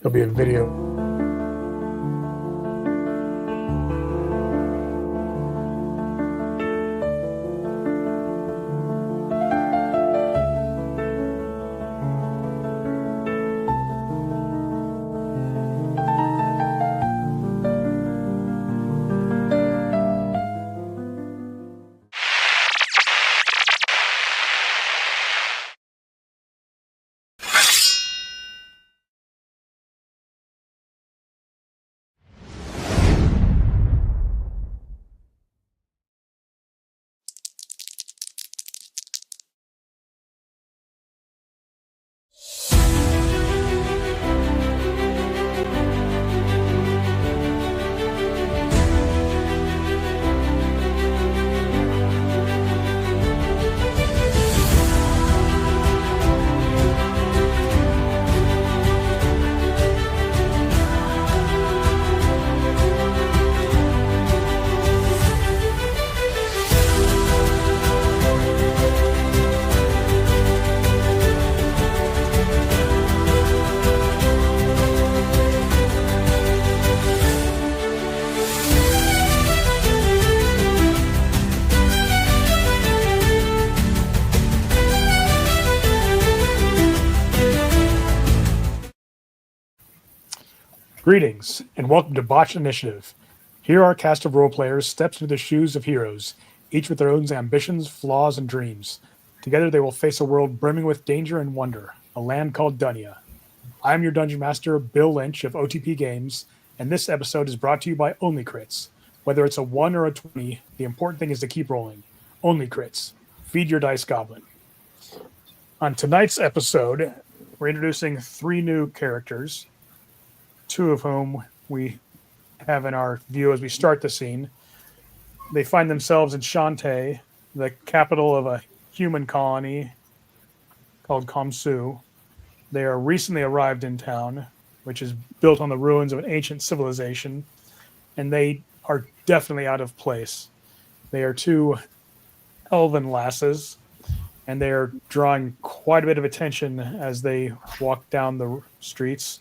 There'll be a video. Greetings, and welcome to Botched Initiative. Here our cast of role-players steps into the shoes of heroes, each with their own ambitions, flaws, and dreams. Together they will face a world brimming with danger and wonder, a land called Dunya. I am your Dungeon Master, Bill Lynch of OTP Games, and this episode is brought to you by Only Crits. Whether it's a 1 or a 20, the important thing is to keep rolling. Only Crits. Feed your dice goblin. On tonight's episode, we're introducing 3 new characters, 2 of whom we have in our view as we start the scene. They find themselves in Shantae, the capital of a human colony called Kamsu. They are recently arrived in town, which is built on the ruins of an ancient civilization, and they are definitely out of place. They are 2 elven lasses, and they are drawing quite a bit of attention as they walk down the streets.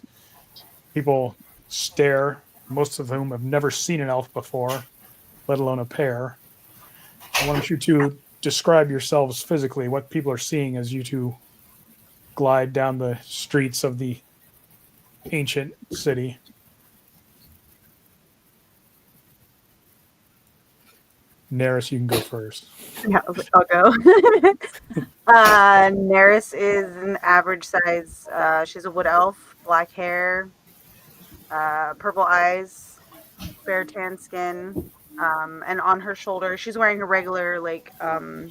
People stare, most of whom have never seen an elf before, let alone a pair. I want you to describe yourselves physically, what people are seeing as you 2 glide down the streets of the ancient city. Naeris, you can go first. Yeah, I'll go. Naeris is an average size. She's a wood elf, black hair, purple eyes, fair tan skin, and on her shoulder, she's wearing a regular, like a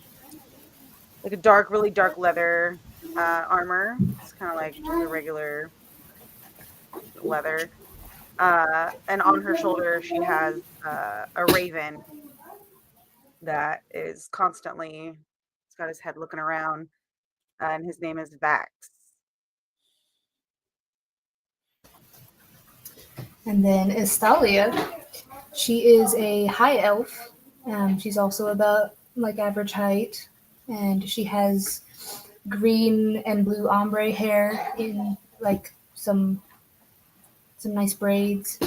dark, really dark leather armor. It's kind of like just a regular leather. And on her shoulder, she has a raven that is constantly, he's got his head looking around, and his name is Vax. And then Estahlia, she is a high elf. She's also about like average height, and she has green and blue ombre hair in like some nice braids.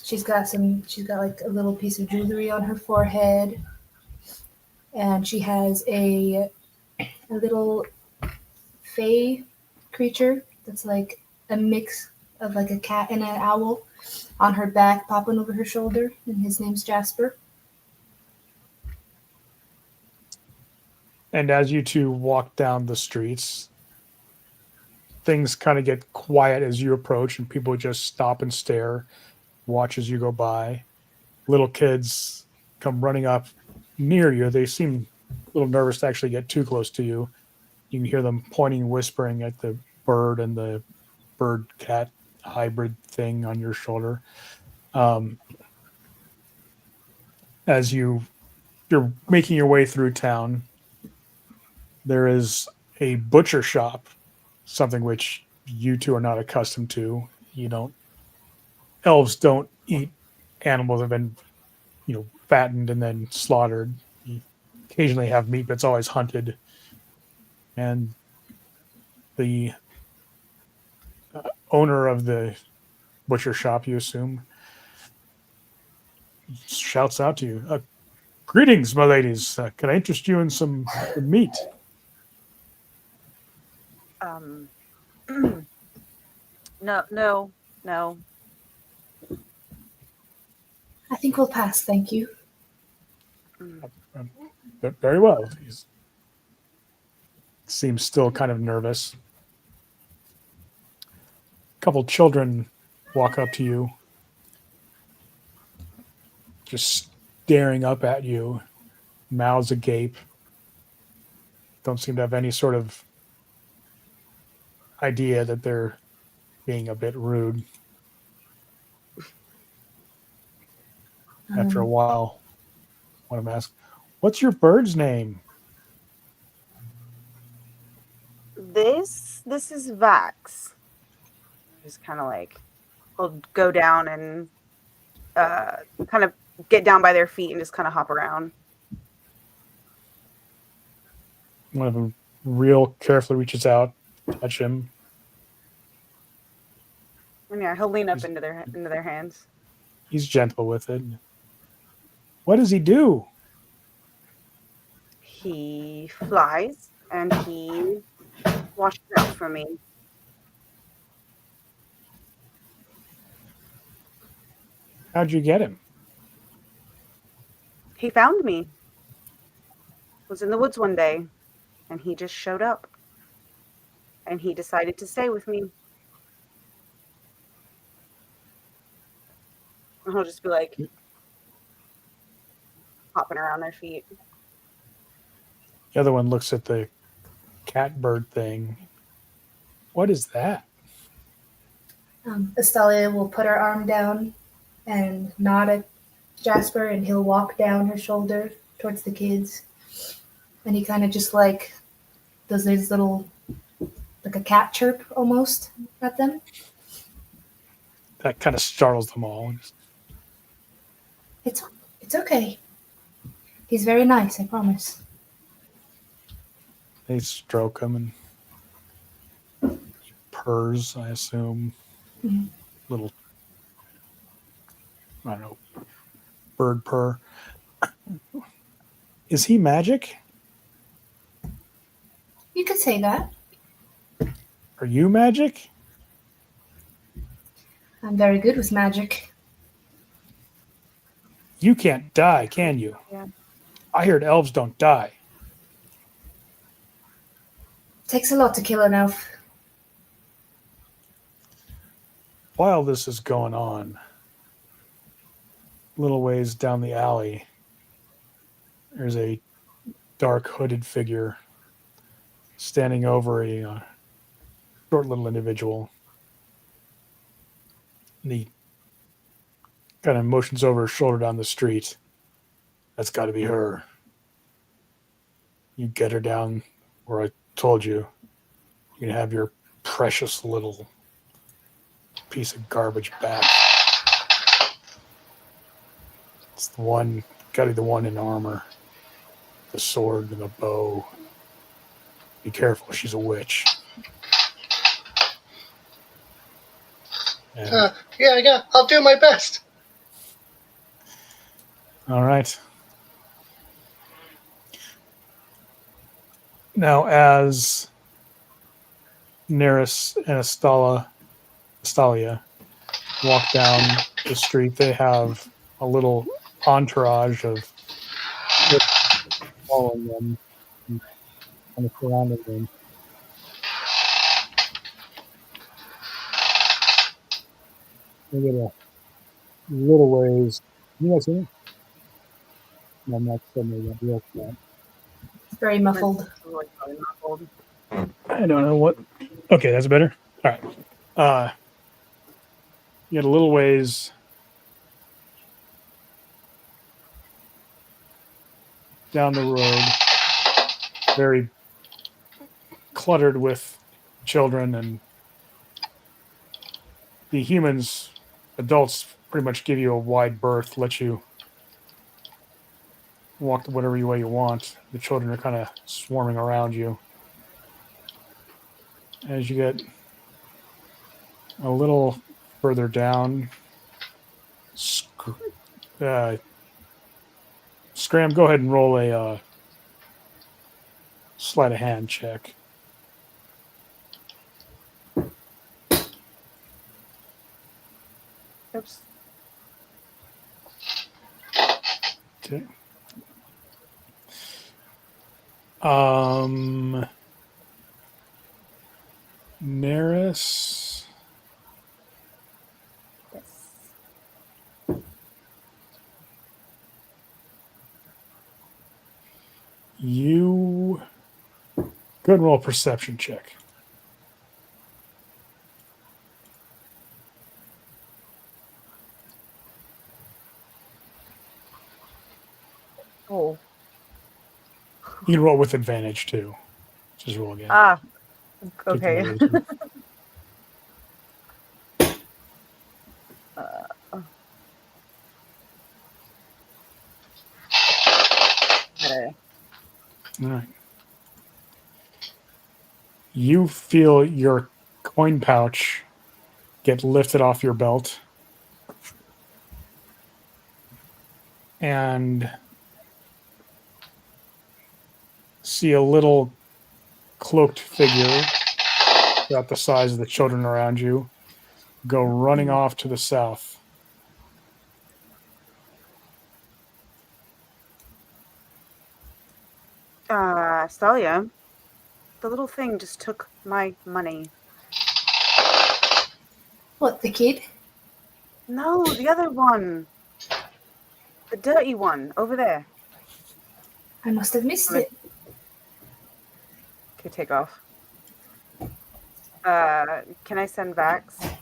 She's got like a little piece of jewelry on her forehead, and she has a little fae creature that's like a mix of like a cat and an owl on her back, popping over her shoulder, and his name's Jasper. And as you 2 walk down the streets, things kind of get quiet as you approach, and people just stop and stare, watch as you go by. Little kids come running up near you. They seem a little nervous to actually get too close to you. You can hear them pointing and whispering at the bird and the bird-cat hybrid thing on your shoulder. As you're making your way through town, there is a butcher shop, something which you 2 are not accustomed to. Elves don't eat animals that have been, fattened and then slaughtered. You occasionally have meat, but it's always hunted. And the owner of the butcher shop, you assume, shouts out to you. Greetings, my ladies. Can I interest you in some meat? Um, no. I think we'll pass, thank you. Um, Very well. He seems still kind of nervous. A couple children walk up to you, just staring up at you, mouths agape. Don't seem to have any sort of idea that they're being a bit rude. After a while, one of them asks, "What's your bird's name?" This is Vax. Just kind of like will go down and kind of get down by their feet and just kind of hop around. One of them real carefully reaches out, touch him. And yeah, he'll lean up into their hands. He's gentle with it. What does he do? He flies and he washes out for me. How'd you get him? He found me. Was in the woods one day, and he just showed up. And he decided to stay with me. And he'll just be like hopping around their feet. The other one looks at the cat bird thing. What is that? Estahlia will put her arm down and nod at Jasper, and he'll walk down her shoulder towards the kids. And he kind of just like does his little, like a cat chirp almost at them. That kind of startles them all. It's okay. He's very nice, I promise. They stroke him and he purrs, I assume. Mm-hmm. Little, I don't know, bird purr. Is he magic? You could say that. Are you magic? I'm very good with magic. You can't die, can you? Yeah. I heard elves don't die. Takes a lot to kill an elf. While this is going on, a little ways down the alley, there's a dark hooded figure standing over a short little individual. And he kind of motions over his shoulder down the street. That's got to be her. You get her down where I told you. You can have your precious little piece of garbage back. It's the one, got to be the one in armor. The sword and the bow. Be careful, she's a witch. And, Yeah, I'll do my best. all right. Now, as Naeris and Estahlia walk down the street, they have a little entourage of following them and kind of surrounding them. They get a little ways. You guys see it? No, I'm not suddenly going to be okay. It's very muffled. I don't know what. Okay, that's better. All right. You get a little ways down the road, very cluttered with children, and the humans, adults, pretty much give you a wide berth, let you walk whatever way you want. The children are kind of swarming around you. As you get a little further down. Scram, go ahead and roll a sleight of hand check. Oops. Okay. Naeris. Yes. You go ahead and roll a perception check. Oh. You can roll with advantage too. Just roll again. Ah. Give them a Okay. reason. Okay. All right. You feel your coin pouch get lifted off your belt, and see a little cloaked figure about the size of the children around you go running off to the south. Estahlia, the little thing just took my money. What, the kid? No, the other one. The dirty one over there. I must have missed it. Okay, take off. Can I send Vax?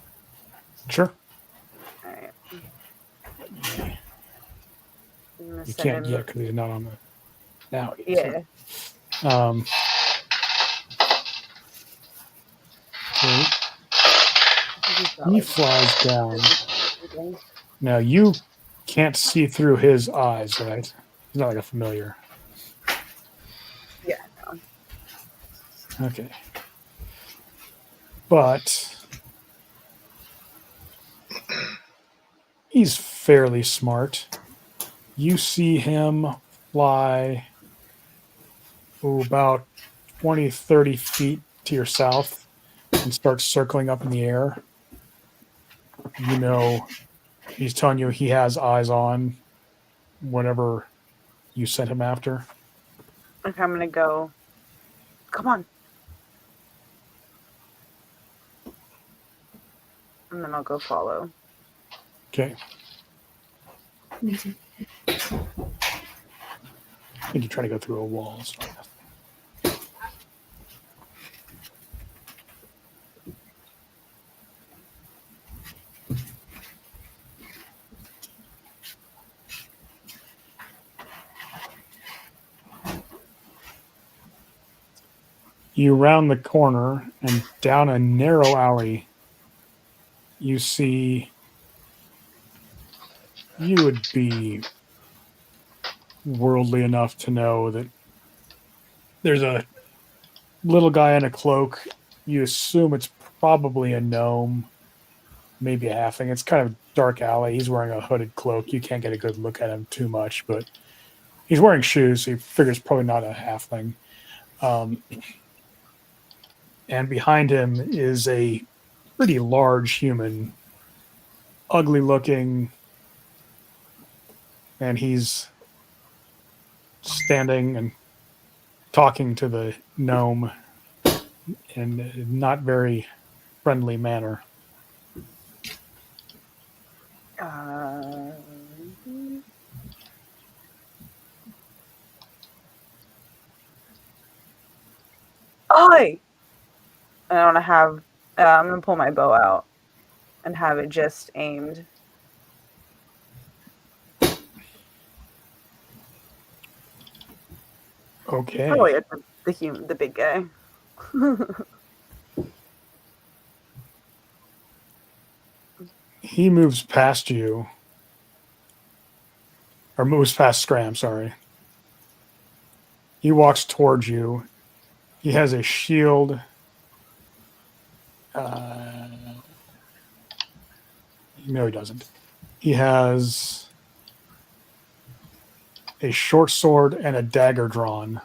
Sure. Alright. You can't yet because he's not on the now. Yeah. So, okay. He flies down. Now you can't see through his eyes, right? He's not like a familiar. Yeah. Okay. But he's fairly smart. You see him fly about 20, 30 feet to your south and start circling up in the air. You know, he's telling you he has eyes on whatever you sent him after. Okay, I'm gonna go. Come on. And then I'll go follow. Okay. Me too. I think you try to go through a wall. So. You round the corner and down a narrow alley, you see you would be worldly enough to know that there's a little guy in a cloak. You assume it's probably a gnome, maybe a halfling. It's kind of a dark alley. He's wearing a hooded cloak. You can't get a good look at him too much, but he's wearing shoes, so you figure it's probably not a halfling. And behind him is a pretty large human, ugly looking, and he's standing and talking to the gnome in a not very friendly manner. Oi! And I want to have. I'm gonna pull my bow out and have it just aimed. Okay. Probably at the big guy. He moves past you. Or moves past Scram, sorry. He walks towards you. He has a shield No, he doesn't. He has a short sword and a dagger drawn,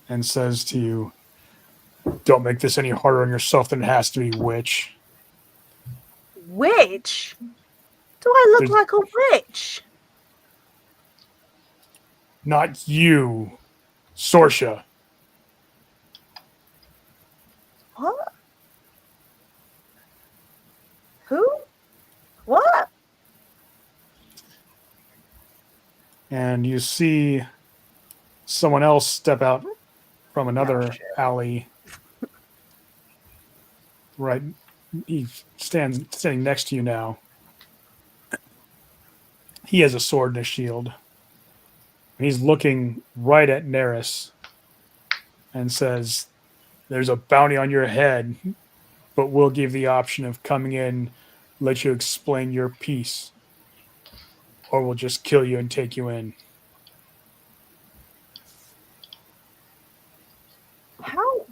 and says to you, "Don't make this any harder on yourself than it has to be, witch." Witch? Do I look There's- like a witch? Not you, Sorsha. What? Who? What? And you see someone else step out from another shit. alley. Right, he's standing next to you now. He has a sword and a shield. And he's looking right at Naeris and says, "There's a bounty on your head, but we'll give the option of coming in, let you explain your piece, or we'll just kill you and take you in." How?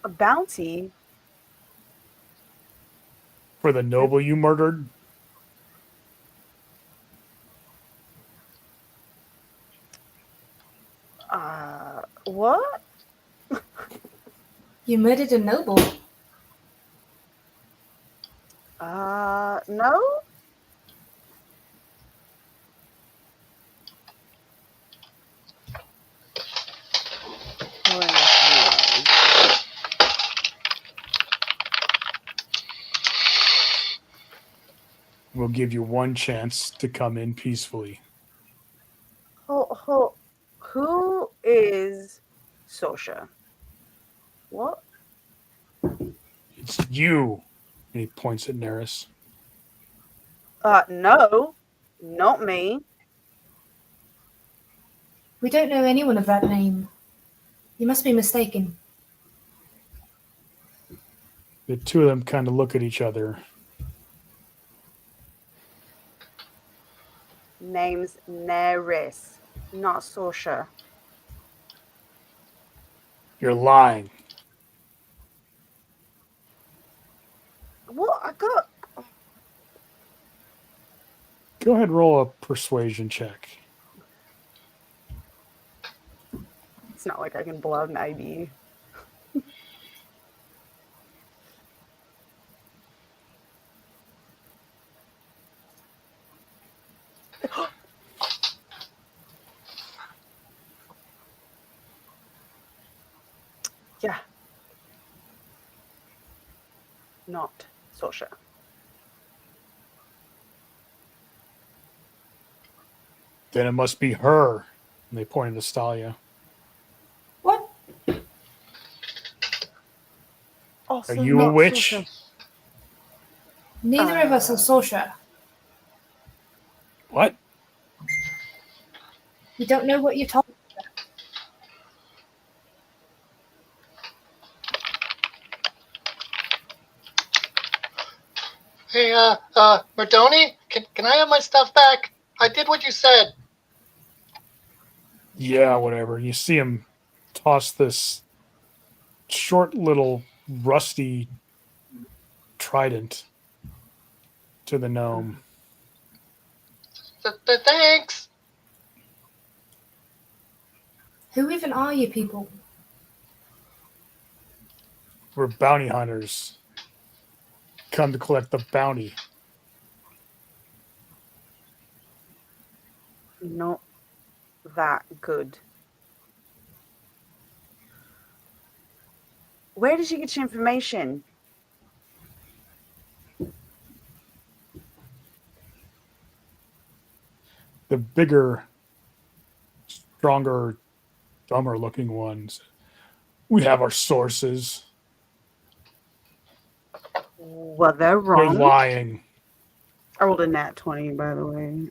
A bounty? For the noble you murdered? What? You murdered a noble. No? We'll give you one chance to come in peacefully. Who is Sosha? What? It's you. And he points at Naeris. No. Not me. We don't know anyone of that name. You must be mistaken. The two of them kind of look at each other. Name's Naeris, not Sosha. You're lying. What? I got... Go ahead and roll a persuasion check. It's not like I can blow out an ID. Yeah. Not Sosha. Then it must be her. And they pointed to Estahlia. What? Also Are you a not witch? Sosha. Neither of us are Sorsha. What? We don't know what you're talking about. Hey, Mardoni, can I have my stuff back? I did what you said. Yeah, whatever. You see him toss this short little rusty trident to the gnome. Thanks. Who even are you people? We're bounty hunters. Come to collect the bounty. Not that good. Where did you get your information? The bigger, stronger, dumber looking ones. We have our sources. Well, they're They're wrong. lying. I rolled a nat 20, by the way.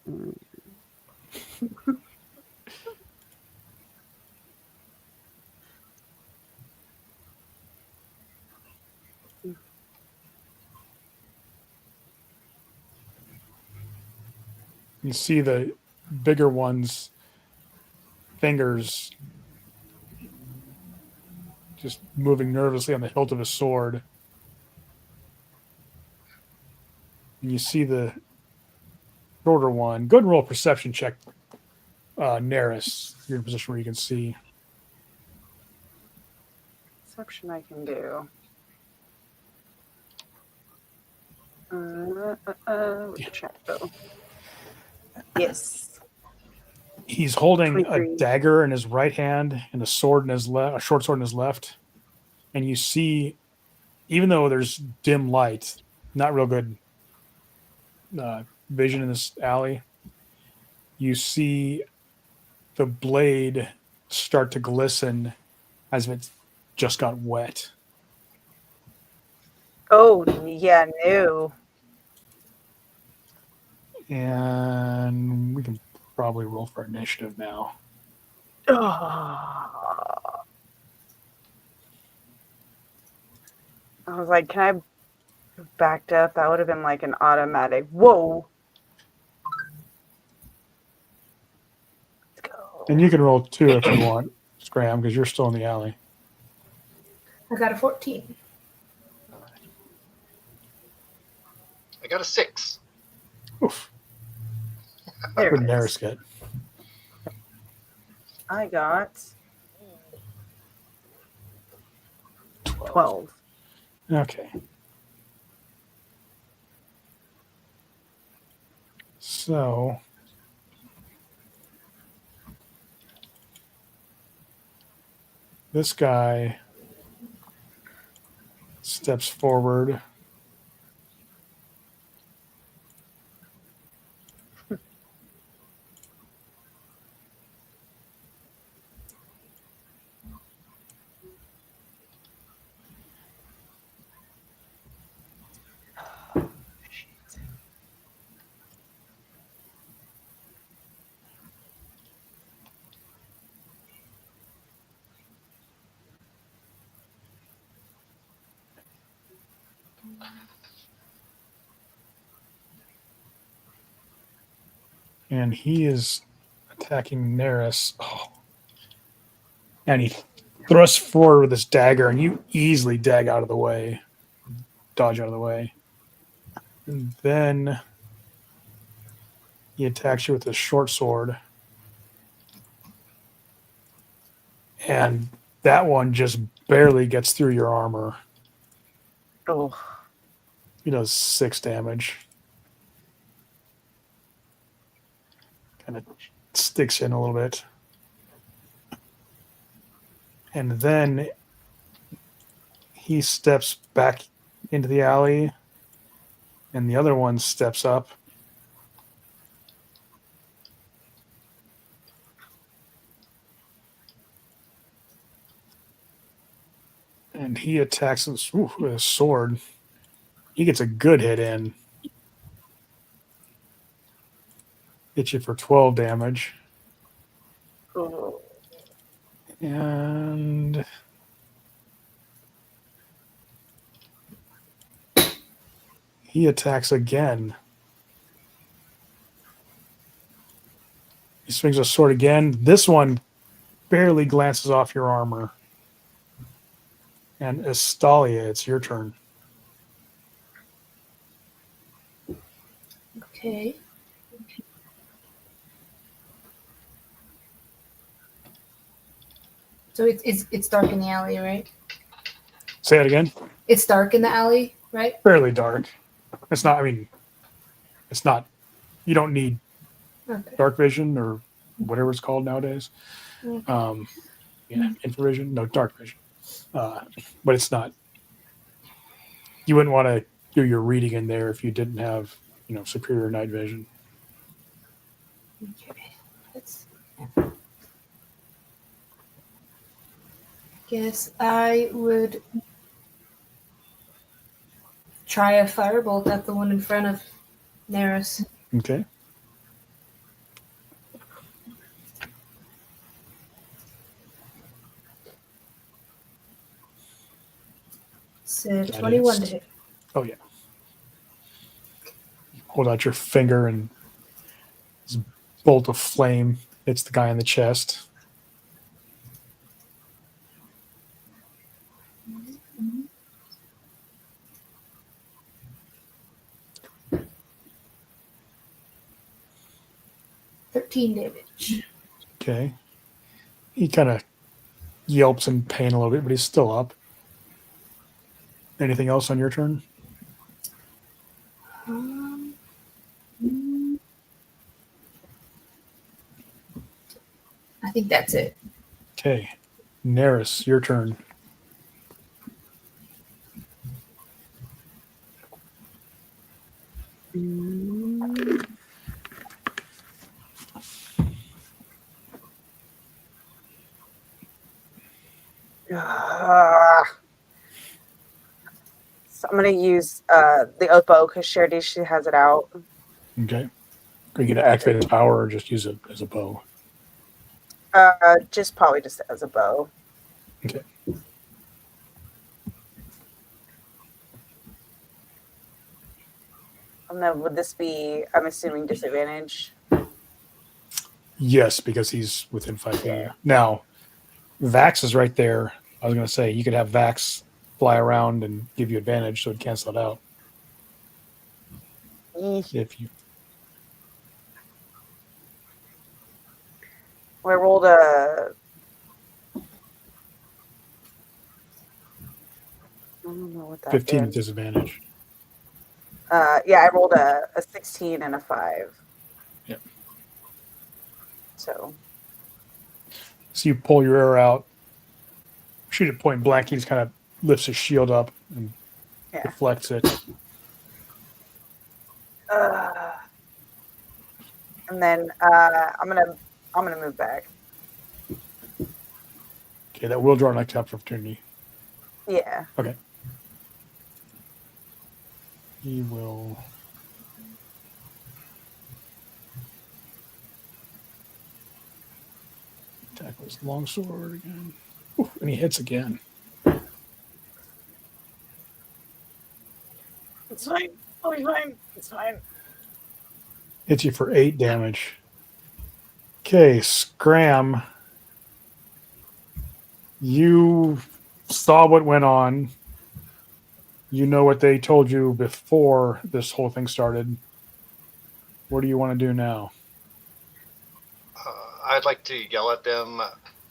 You see the bigger one's fingers just moving nervously on the hilt of his sword. And you see the shorter one. Go ahead and roll a perception check, Naeris. You're in a position where you can see. Perception I can do. Where's the check though? Yes. He's holding a 23. dagger in his right hand and a sword in his left, a short sword in his left. And you see, even though there's dim light, not real good vision in this alley, you see the blade start to glisten as if it just got wet. Oh yeah, no. And we can probably roll for initiative now. I was like, can I have backed up? That would have been like an automatic. Whoa. Let's go. And you can roll 2 if you want, Scram, because you're still in the alley. I got a 14. I got a 6. Oof. There What it did is. Naeris get? I got 12. Okay. So this guy steps forward. And he is attacking Naeris. Oh. And he thrusts forward with his dagger, and you easily dodge out of the way. And then he attacks you with his short sword. And that one just barely gets through your armor. Oh. He does 6 damage. Kind of sticks in a little bit. And then he steps back into the alley, and the other one steps up. And he attacks with a sword. He gets a good hit in. Hits you for 12 damage. Oh. And he attacks again. He swings a sword again. This one barely glances off your armor. And Estahlia, it's your turn. Okay. So it's dark in the alley, right? Say it again. It's dark in the alley, right? Fairly dark. It's not, it's not, you don't need Okay. dark vision or whatever it's called nowadays. Okay. Infravision, no, dark vision. But it's not, you wouldn't want to do your reading in there if you didn't have, superior night vision. Okay. Guess I would try a firebolt at the one in front of Naeris. Okay. So That 21 to is- hit. Oh, yeah. You hold out your finger and this bolt of flame hits the guy in the chest. 13 damage. Okay. He kind of yelps in pain a little bit, but he's still up. Anything else on your turn? I think that's it. Okay. Naeris, your turn. So I'm gonna use the oath bow because she has it out. Okay. Are you going to activate his power or just use it as a bow? Just probably just as a bow. Okay. And then would this be? I'm assuming disadvantage. Yes, because he's within 5 feet of you. Yeah. Now, Vax is right there. I was going to say, you could have Vax fly around and give you advantage, so it'd cancel it out. If you Well, I rolled a. I don't know what that 15 did. at disadvantage. Yeah, I rolled a 16 and a 5. Yep. So. So you pull your arrow out, shoot it point blank. He just kind of lifts his shield up and deflects it. And then I'm gonna move back. Okay, that will draw an attack of opportunity. Yeah. Okay. He will. Attack with his longsword again. Ooh, and he hits again. It's fine. I'll be fine. It's fine. Hits you for 8 damage. Okay, Scram. You saw what went on. You know what they told you before this whole thing started. What do you want to do now? I'd like to yell at them.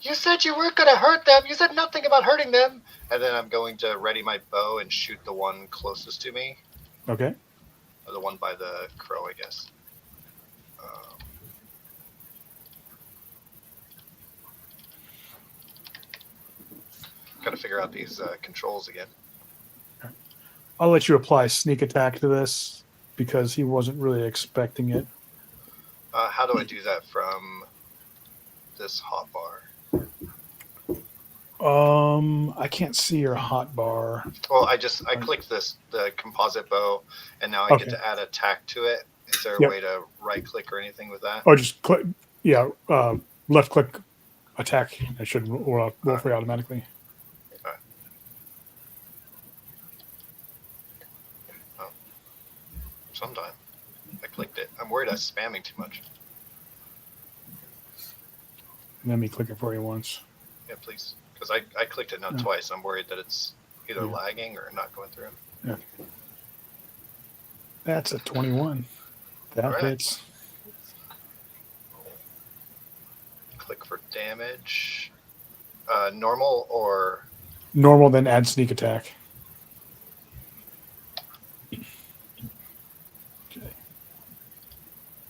You said you weren't going to hurt them. You said nothing about hurting them. And then I'm going to ready my bow and shoot the one closest to me. Okay. Or the one by the crow, I guess. Got to figure out these controls again. I'll let you apply sneak attack to this because he wasn't really expecting it. How do I do that from this hotbar? I can't see your hotbar. Well, I clicked the composite bow, and now I get to add attack to it. Is there a way to right click or anything with that? Oh, just click. Yeah, left click attack. It should roll for you automatically. Oh, sometime I clicked it. I'm worried I was spamming too much. Let me click it for you once. Yeah, please. Because I clicked it now twice. I'm worried that it's either lagging or not going through. Yeah. That's a 21. That hits. Click for damage. Normal or? Normal, then add sneak attack. Okay.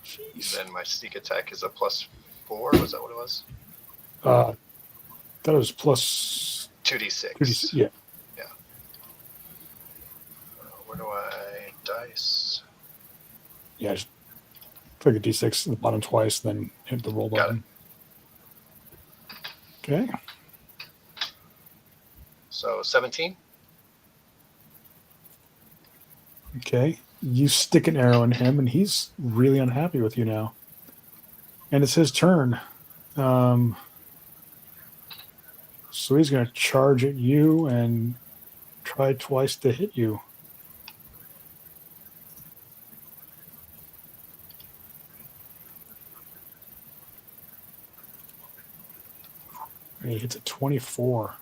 Jeez. Then my sneak attack is a +4. Was that what it was? That was plus 2d6. 2d6. Yeah. Yeah. Where do I dice? Yeah, just click a d6 at the bottom twice, then hit the roll button. Okay. So 17. Okay. You stick an arrow in him, and he's really unhappy with you now. And it's his turn. So he's going to charge at you and try twice to hit you. And he hits a 24.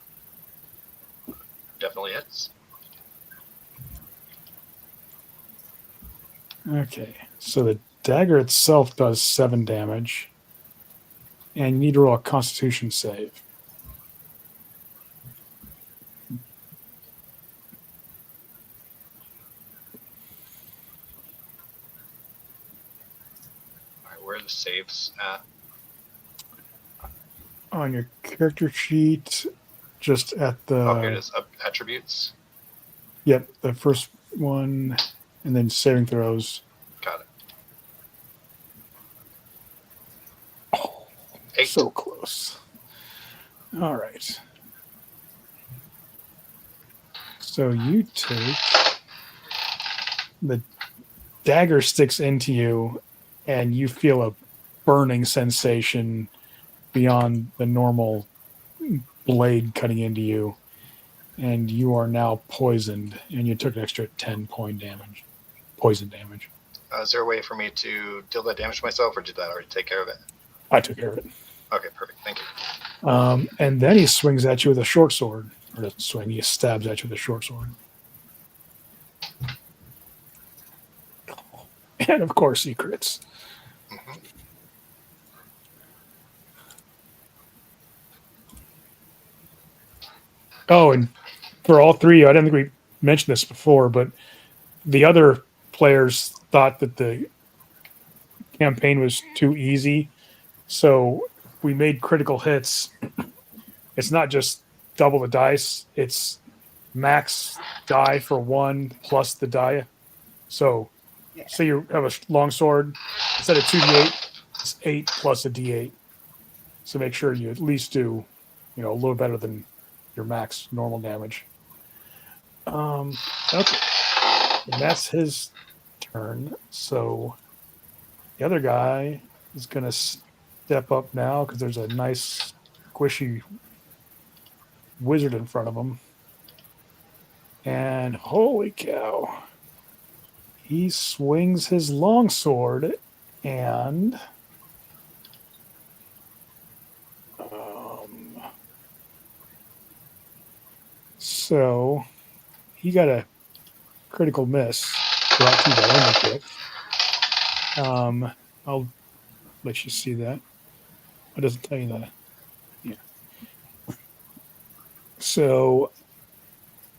Definitely hits. Okay. So the dagger itself does 7 damage. and you need to roll a Constitution save. All right, where are the saves at? On your character sheet, just at the... Oh, here it is. Attributes. Yep, the first one, and then saving throws. Got it. Oh, 8. so close. All right. So you take... The dagger sticks into you, and you feel a burning sensation beyond the normal blade cutting into you. And you are now poisoned, and you took an extra 10 point damage. Poison damage. Is there a way for me to deal that damage to myself, or did that already take care of it? I took care of it. Okay, perfect. Thank you. And then he swings at you with a short sword. Or doesn't swing, he stabs at you with a short sword. And of course he crits. Mm-hmm. Oh, and for all three, I don't think we mentioned this before, but the other players thought that the campaign was too easy. So we made critical hits. It's not just double the dice, it's max die for 1 plus the die. So say you have a long sword, instead of 2d8, it's 8 plus a d8. So make sure you at least do, a little better than your max normal damage. Okay. And that's his turn. So the other guy is going to step up now because there's a nice squishy wizard in front of him. And holy cow. He swings his longsword and so he got a critical miss. Brought to that only crit. I'll let you see that. It doesn't tell you that. Yeah. So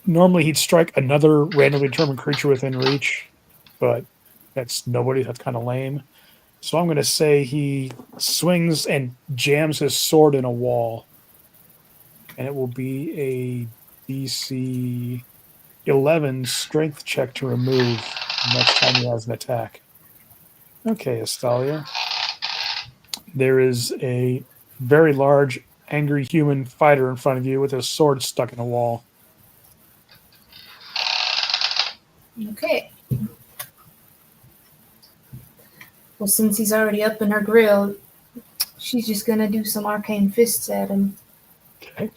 normally he'd strike another randomly determined creature within reach, but that's nobody. That's kind of lame. So I'm going to say he swings and jams his sword in a wall, and it will be a DC 11 strength check to remove next time he has an attack. Okay, Estahlia. There is a very large, angry human fighter in front of you with his sword stuck in a wall. Okay. Well, since he's already up in her grill, she's just gonna do some arcane fists at him. Okay.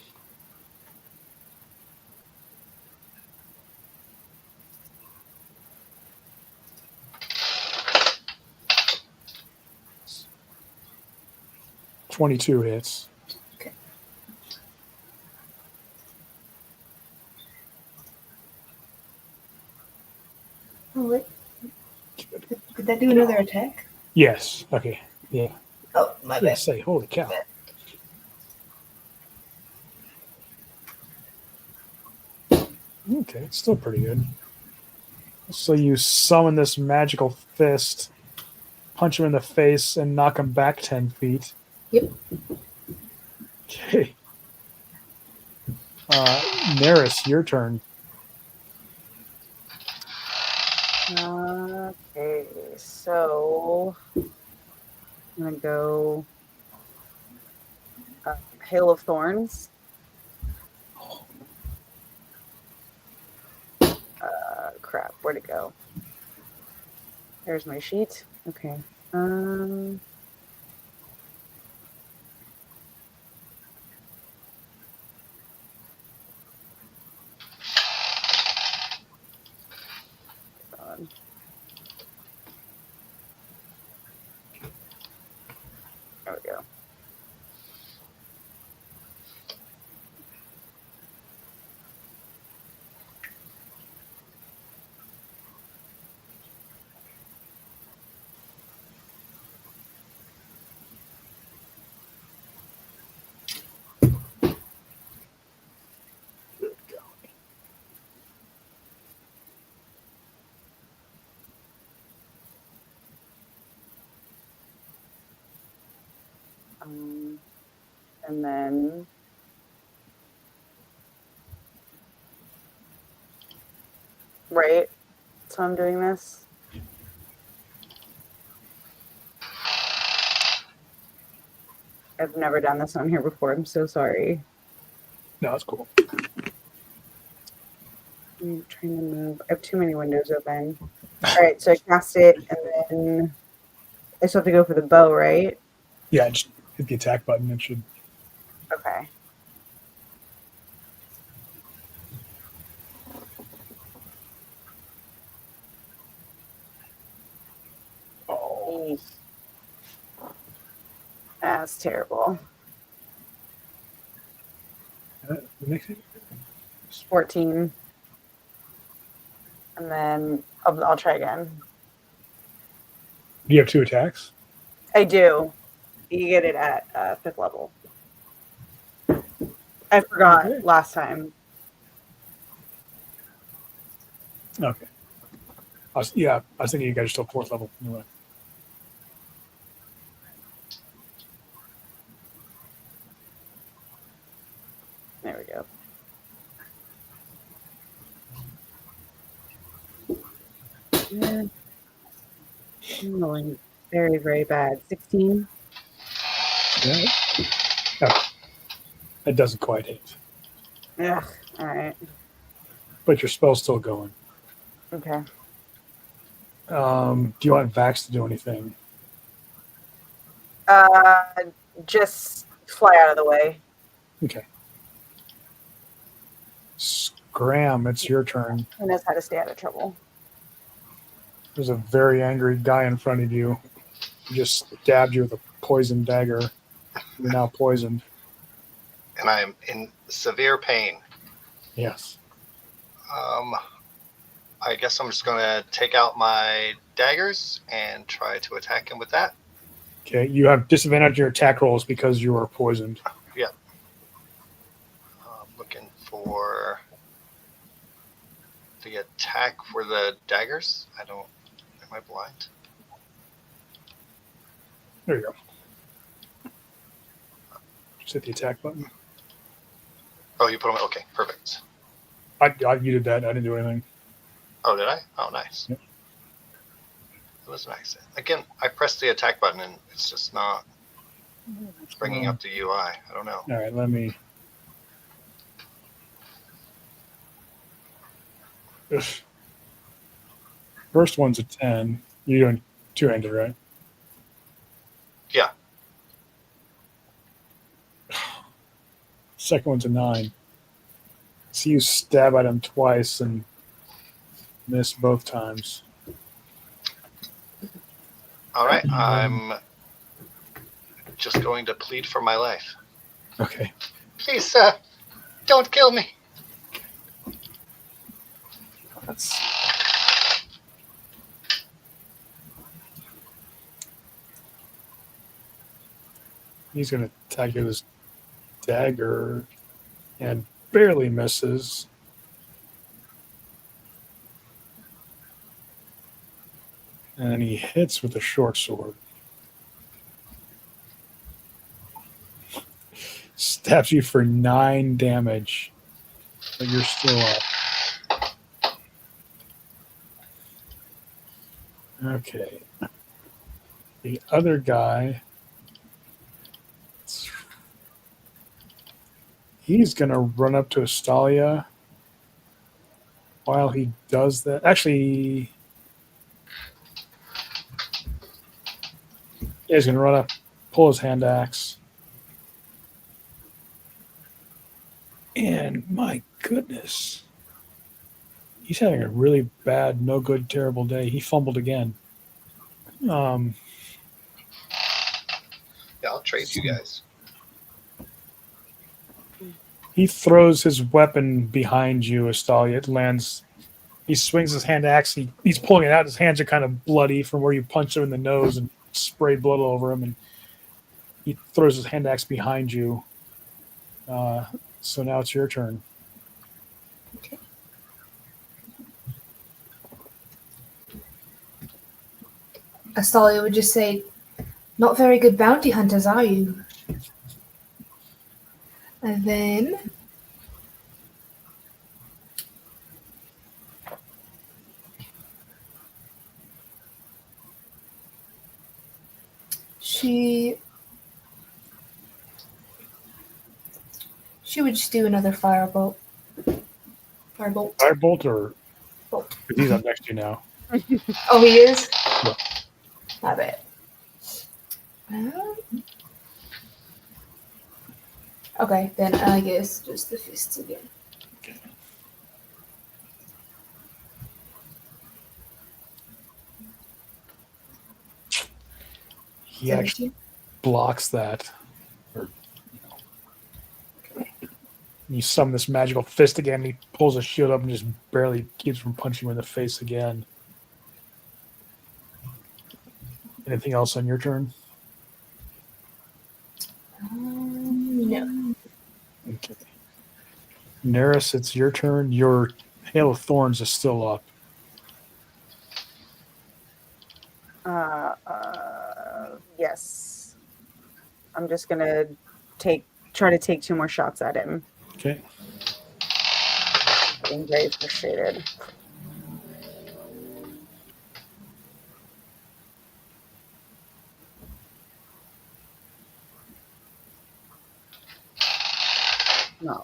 .22 hits. Okay. Oh, wait. Did that do another attack? Yes. Okay. Yeah. Oh, my Yeah, bad. say, holy cow. Okay, it's still pretty good. So you summon this magical fist, punch him in the face, and knock him back 10 feet. Yep. Okay. Naeris, your turn. Okay, so I'm gonna go Hail of Thorns. Crap, where'd it go? There's my sheet. Okay. There we go. And then right. So I'm doing this. I've never done this on here before. I'm so sorry. No, it's cool. I'm trying to move. I have too many windows open. All right, so I cast it, and then I still have to go for the bow, right? Yeah, just hit the attack button. It should. Okay. Oh, That's terrible. that makes it. 14. And then I'll try again. Do you have 2 attacks? I do. You get it at 5th level. I forgot Okay. last time. Okay. I was thinking you guys are still 4th level. Anyway. There we go. Yeah. I'm rolling very, very bad. 16. Yeah. Oh, that doesn't quite hit. Yeah. All right. But your spell's still going. Okay. Do you want Vax to do anything? Just fly out of the way. Okay. Scram, it's your turn. He knows how to stay out of trouble. There's a very angry guy in front of you. He just stabbed you with a poison dagger. You're now poisoned. And I'm in severe pain. Yes. I guess I'm just going to take out my daggers and try to attack him with that. Okay, you have disadvantage on your attack rolls because you are poisoned. Yeah. I'm looking for the attack for the daggers. Am I blind? There you go. Just hit the attack button. Oh, you put them, okay, perfect. I did that. I didn't do anything. Oh, did I? Oh, nice. Yep. It was nice. Again, I pressed the attack button and it's just not bringing up the UI. I don't know. All right, let me. Ugh. First one's a 10. You're doing 2-handed, right? Yeah. Second one's a 9. See you stab at him twice and miss both times. All right. I'm just going to plead for my life. Okay. Please, sir, don't kill me. That's. He's going to attack you with his dagger and barely misses. And he hits with a short sword. Stabs you for 9 damage. But you're still up. Okay. The other guy, he's going to run up to Estahlia while he does that. Actually, yeah, he's going to run up, pull his hand axe. And my goodness, he's having a really bad, no good, terrible day. He fumbled again. Yeah, I'll trade you guys. He throws his weapon behind you, Estahlia. It lands. He swings his hand axe. He's pulling it out. His hands are kind of bloody from where you punched him in the nose and sprayed blood all over him. And he throws his hand axe behind you. So now it's your turn. Okay. Estahlia would just say, "Not very good bounty hunters, are you?" And then she would just do another firebolt. Firebolt. Firebolt or Bolt. because he's up next to you now. Oh, he is? Yeah. My bad. Okay, then I guess just the fists again. Okay. He actually 17. blocks that. Okay. You summon this magical fist again, and he pulls his shield up and just barely keeps from punching you in the face again. Anything else on your turn? No. Okay. Naeris, it's your turn. Your Hail of Thorns is still up. Yes. I'm just gonna try to take 2 more shots at him. Okay. Getting very frustrated. No.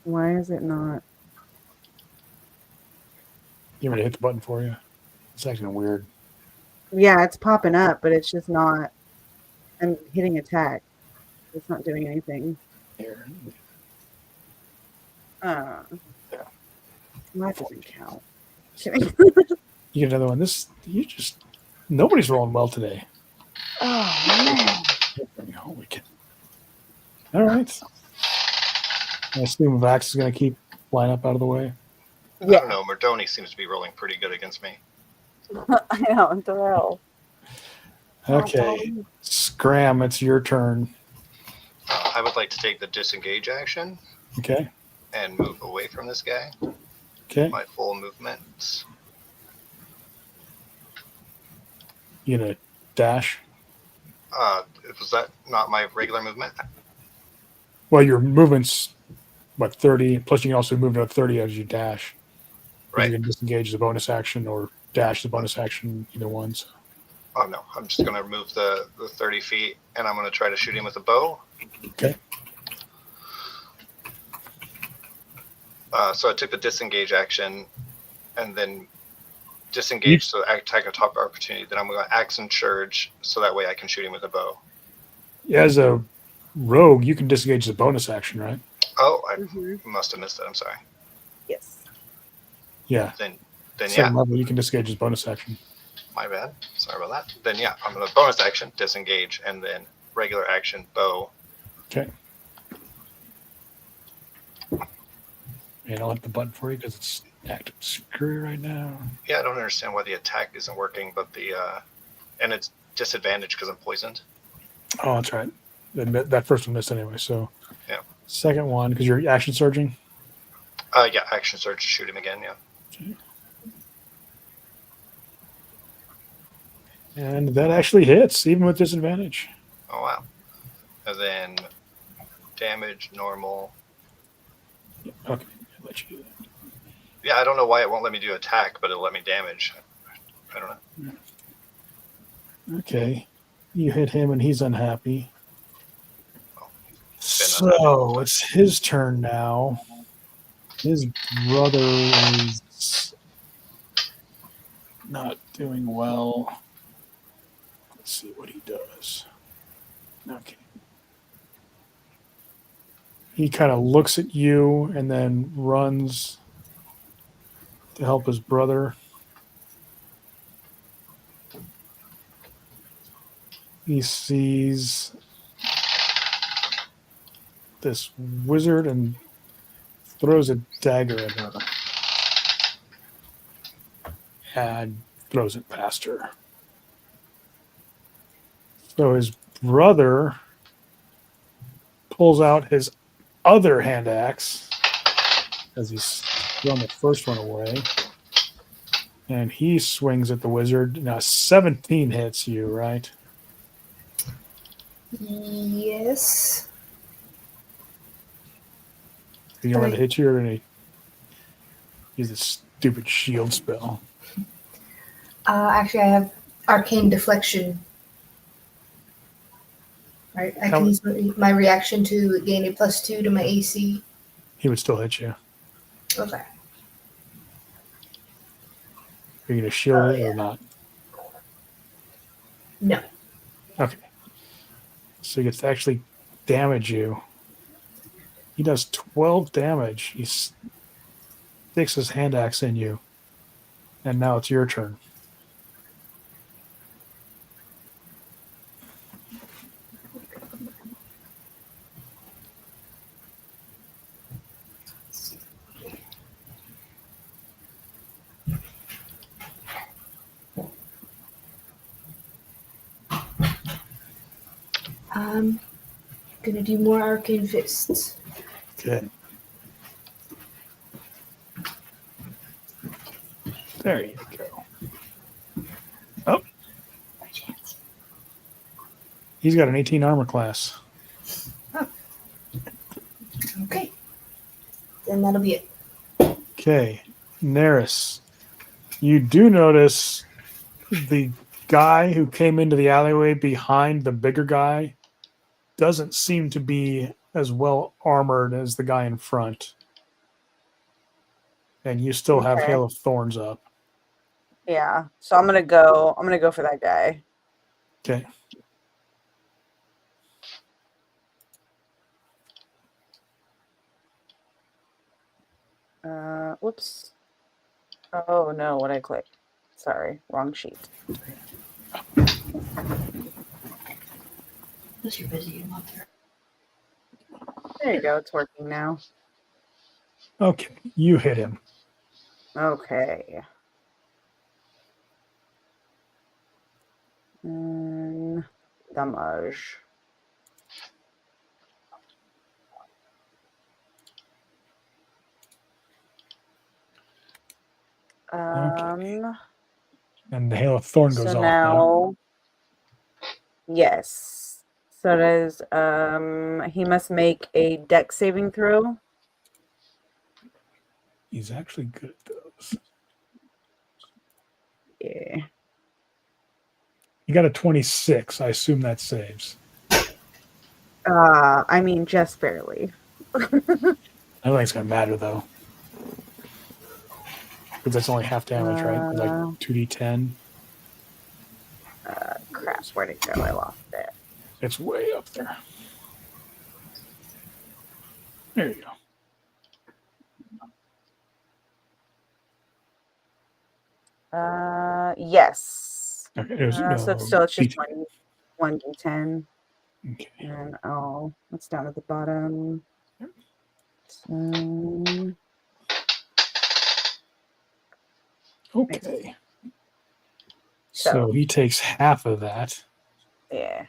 Why is it not? You want me to hit the button for you? It's acting weird. Yeah, it's popping up, but it's just not. I'm hitting attack. It's not doing anything. Here. Yeah. That doesn't count. Kidding. You get another one. Nobody's rolling well today. Oh man. No, we can. All right. I assume Vax is going to keep flying up out of the way. I don't know. Merdoni seems to be rolling pretty good against me. I know, I'm thrilled. Okay. Scram, it's your turn. I would like to take the disengage action Okay. and move away from this guy. Okay. My full movement. You going to dash? Was that not my regular movement? Well, your movement's, 30? Plus, you can also move to 30 as you dash. Right. You can disengage the bonus action or dash the bonus action, either one. So. Oh, no. I'm just going to move the 30 feet, and I'm going to try to shoot him with a bow. Okay. So I took the disengage action, and then disengage, so I attack a top opportunity. Then I'm going to action surge, so that way I can shoot him with a bow. Yeah, as a rogue, you can disengage the bonus action, right? Oh, I must have missed that. I'm sorry. Yes. Yeah. Then Second yeah. level, you can disengage his bonus action. My bad. Sorry about that. Then yeah, I'm going to bonus action, disengage, and then regular action, bow. Okay. And I'll hit the button for you because it's active screw right now. Yeah, I don't understand why the attack isn't working, but and it's disadvantage because I'm poisoned. Oh, that's right. That first one missed anyway. So yeah. Second one, because you're action surging. Yeah, action surge to shoot him again. Yeah. Okay. And that actually hits, even with disadvantage. Oh wow. And then damage normal. Yeah, okay, I'll let you do that. Yeah, I don't know why it won't let me do attack, but it'll let me damage. I don't know. Okay. You hit him and he's unhappy. Been unhappy. So it's his turn now. His brother is not doing well. Let's see what he does. Okay. He kind of looks at you and then runs to help his brother. He sees this wizard and throws a dagger at her and throws it past her. So his brother pulls out his other hand axe as he's thrown the first one away. And he swings at the wizard. Now 17 hits you, right? Yes. You want to hit you, or gonna use this stupid shield spell? Actually, I have arcane deflection. Right, I can use my reaction to gain a +2 to my AC. He would still hit you. Okay. Are you going to shield it or not? No. Okay. So he gets to actually damage you. He does 12 damage. He sticks his hand axe in you. And now it's your turn. I'm gonna do more arcane fists. Okay. There you go. Oh. He's got an 18 armor class. Okay. Then that'll be it. Okay. Naeris. You do notice the guy who came into the alleyway behind the bigger guy doesn't seem to be as well armored as the guy in front. And you still have Hail of Thorns up. Yeah. So I'm gonna go for that guy. Okay. Whoops. Oh no, what I clicked. Sorry, wrong sheet. Unless you're busy, you want there. There you go, it's working now. Okay. You hit him. Okay. Damage. Okay. And the Hail of Thorn goes So off now, yes. So does he must make a dex saving throw. He's actually good at those. Yeah. You got a 26. I assume that saves. I mean, just barely. I don't think it's going to matter, though. Because that's only half damage, right? It's like 2d10. Crap, where'd it go? I lost it. It's way up there. There you go. Yes. Okay, so it's just 1d10. Okay. And it's down at the bottom. Okay. So he takes half of that. Yeah.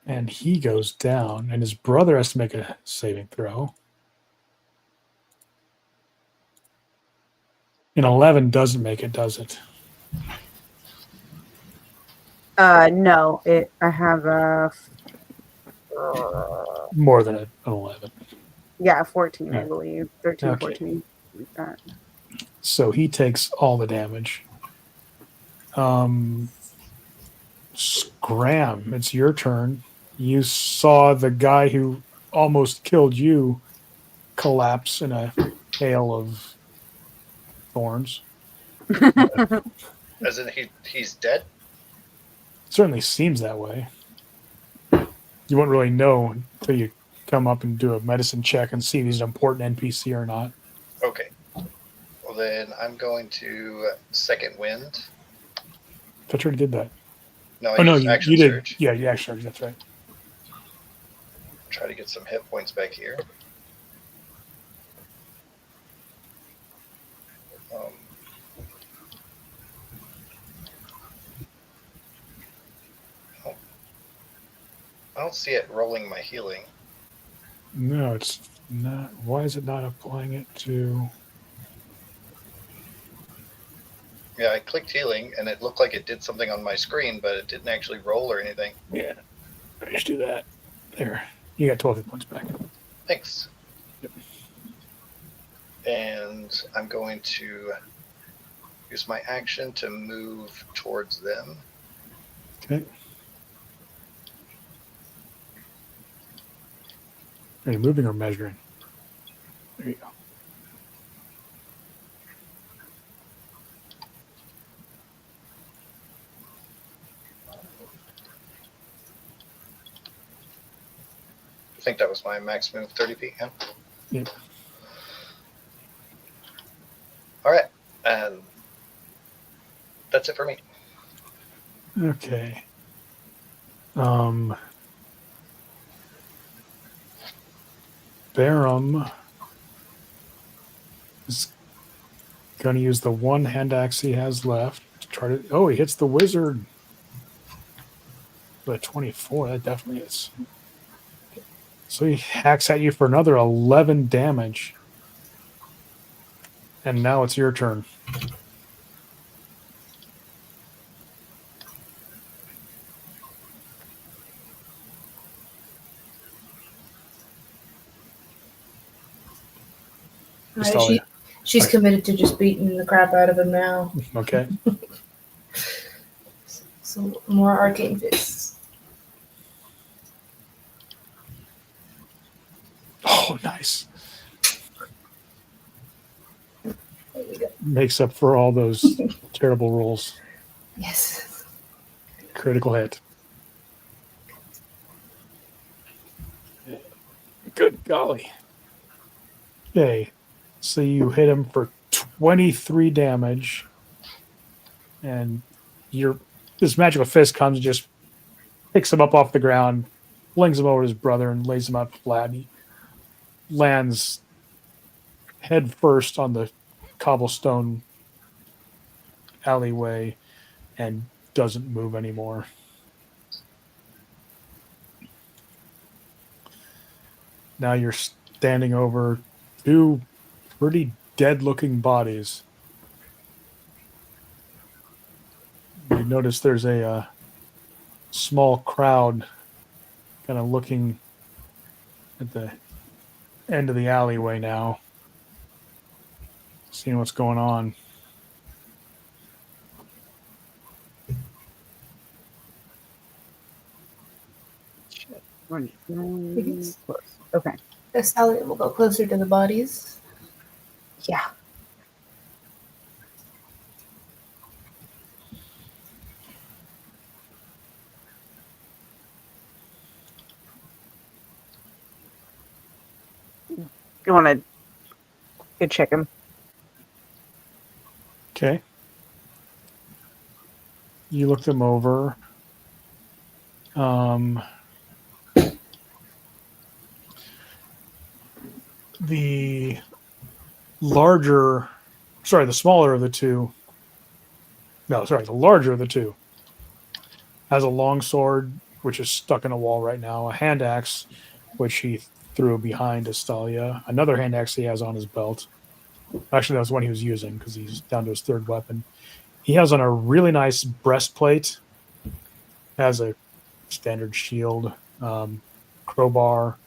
And he goes down, and his brother has to make a saving throw. An 11 doesn't make it, does it? No. I have a more than an 11. Yeah, 14, I believe. 13, 14. Like that. So he takes all the damage. Scram, it's your turn. You saw the guy who almost killed you collapse in a hail of thorns. As in he's dead? Certainly seems that way. You won't really know until you come up and do a medicine check and see if he's an important NPC or not. Okay. Well, then I'm going to Second Wind. I thought you already did that. No, you did. Surge. Yeah, you action surge. That's right. Try to get some hit points back here. I don't see it rolling my healing. No, it's not. Why is it not applying it to? Yeah, I clicked healing, and it looked like it did something on my screen, but it didn't actually roll or anything. Yeah, I just do that. There, you got 12 hit points back. Thanks. Yep. And I'm going to use my action to move towards them. Okay. Are you moving or measuring? There you go. I think that was my max move, 30 feet. Yeah. Yep. All right, and that's it for me. Okay. Barum is going to use the one hand axe he has left to try to. Oh, he hits the wizard. But 24, that definitely is. So he hacks at you for another 11 damage. And now it's your turn. Estahlia. She's committed to just beating the crap out of him now. Okay. So more arcane fists. Oh, nice. There we go. Makes up for all those terrible rolls. Yes. Critical hit. Good golly. Okay. So you hit him for 23 damage. And this magical fist comes and just picks him up off the ground, flings him over his brother, and lays him out flat. He lands head first on the cobblestone alleyway and doesn't move anymore. Now you're standing over two pretty dead-looking bodies. You notice there's a small crowd kind of looking at the end of the alleyway now, seeing what's going on. Close. Okay. Estahlia will go closer to the bodies. Yeah. You want to go check him? Okay. You look them over. The smaller of the two. No, sorry, the larger of the two has a long sword, which is stuck in a wall right now, a hand axe, which he threw behind Estahlia, another hand axe he has on his belt. Actually, that was one he was using because he's down to his third weapon. He has on a really nice breastplate, has a standard shield, crowbar.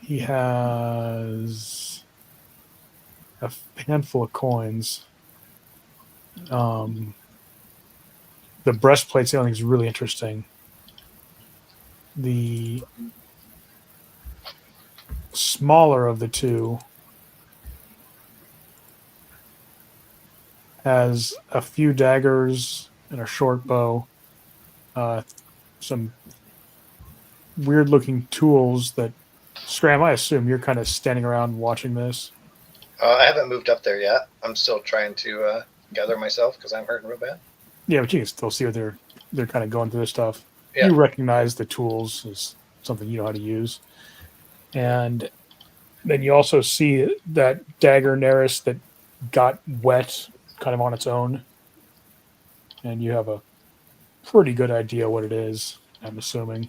He has a handful of coins. The breastplate's the only thing that's really interesting. The smaller of the two has a few daggers and a short bow, some weird-looking tools that, Scram, I assume you're kind of standing around watching this. I haven't moved up there yet. I'm still trying to gather myself because I'm hurting real bad. Yeah, but you can still see what they're kind of going through this stuff. Yeah. You recognize the tools as something you know how to use. And then you also see that dagger Naeris that got wet kind of on its own. And you have a pretty good idea what it is, I'm assuming.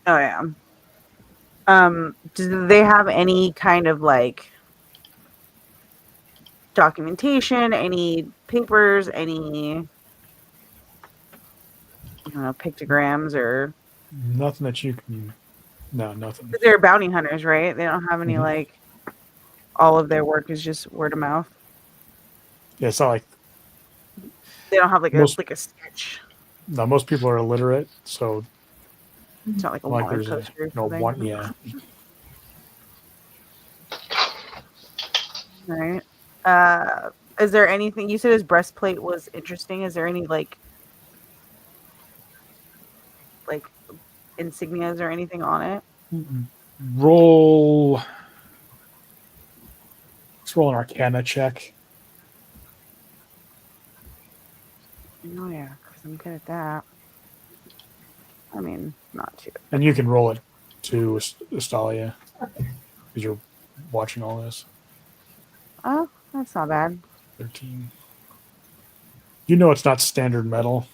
Oh yeah. Do they have any kind of like documentation, any papers, any pictograms or Nothing that you can. No, nothing. they're bounty hunters, right? They don't have any Mhm. like all of their work is just word of mouth. Yeah, it's not like They don't have like most. a sketch. No, most people are illiterate, so It's not like a like wanted there's a poster or no something. one. Yeah, Right. Is there anything you said his breastplate was interesting? Is there any like insignias or anything on it? roll. Let's roll an Arcana check. Oh yeah, because I'm good at that. I mean, not too. And you can roll it to Estahlia because you're watching all this. Oh, that's not bad. 13. You know it's not standard metal.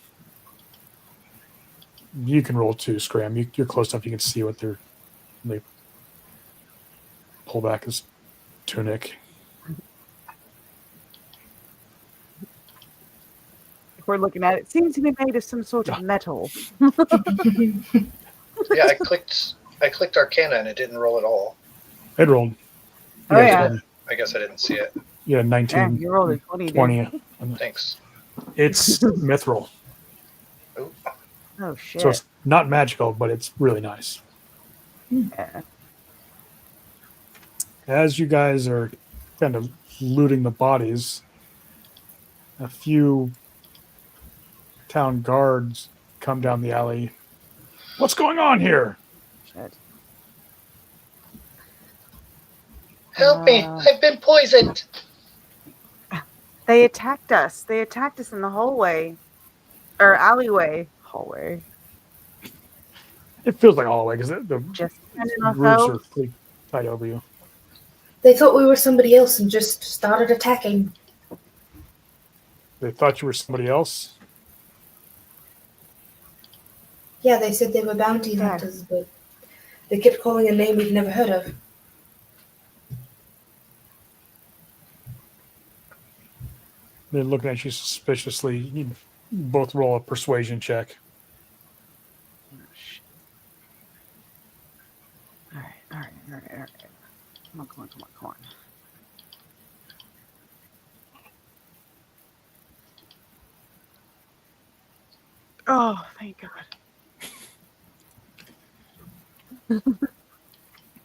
You can roll too, Scram. You're close enough. You can see what they pull back his tunic. If we're looking at it, it seems to be made of some sort of metal. Yeah, I clicked Arcana and it didn't roll at all. It rolled. Oh, yeah. I guess I didn't see it. Yeah, 19. Yeah, you rolled a 20. 20. Thanks. It's mithril. Ooh. Oh shit. So it's not magical, but it's really nice. Yeah. As you guys are kind of looting the bodies, a few town guards come down the alley. What's going on here? Shit. Help me! I've been poisoned! They attacked us. They attacked us in the hallway. Or alleyway. Hallway. It feels like a hallway because the Just roofs are pretty tight over you. They thought we were somebody else and just started attacking. They thought you were somebody else. Yeah, they said they were bounty hunters, but they kept calling a name we've never heard of. They're looking at you suspiciously. You both roll a persuasion check. All right. Come on. Oh, thank God.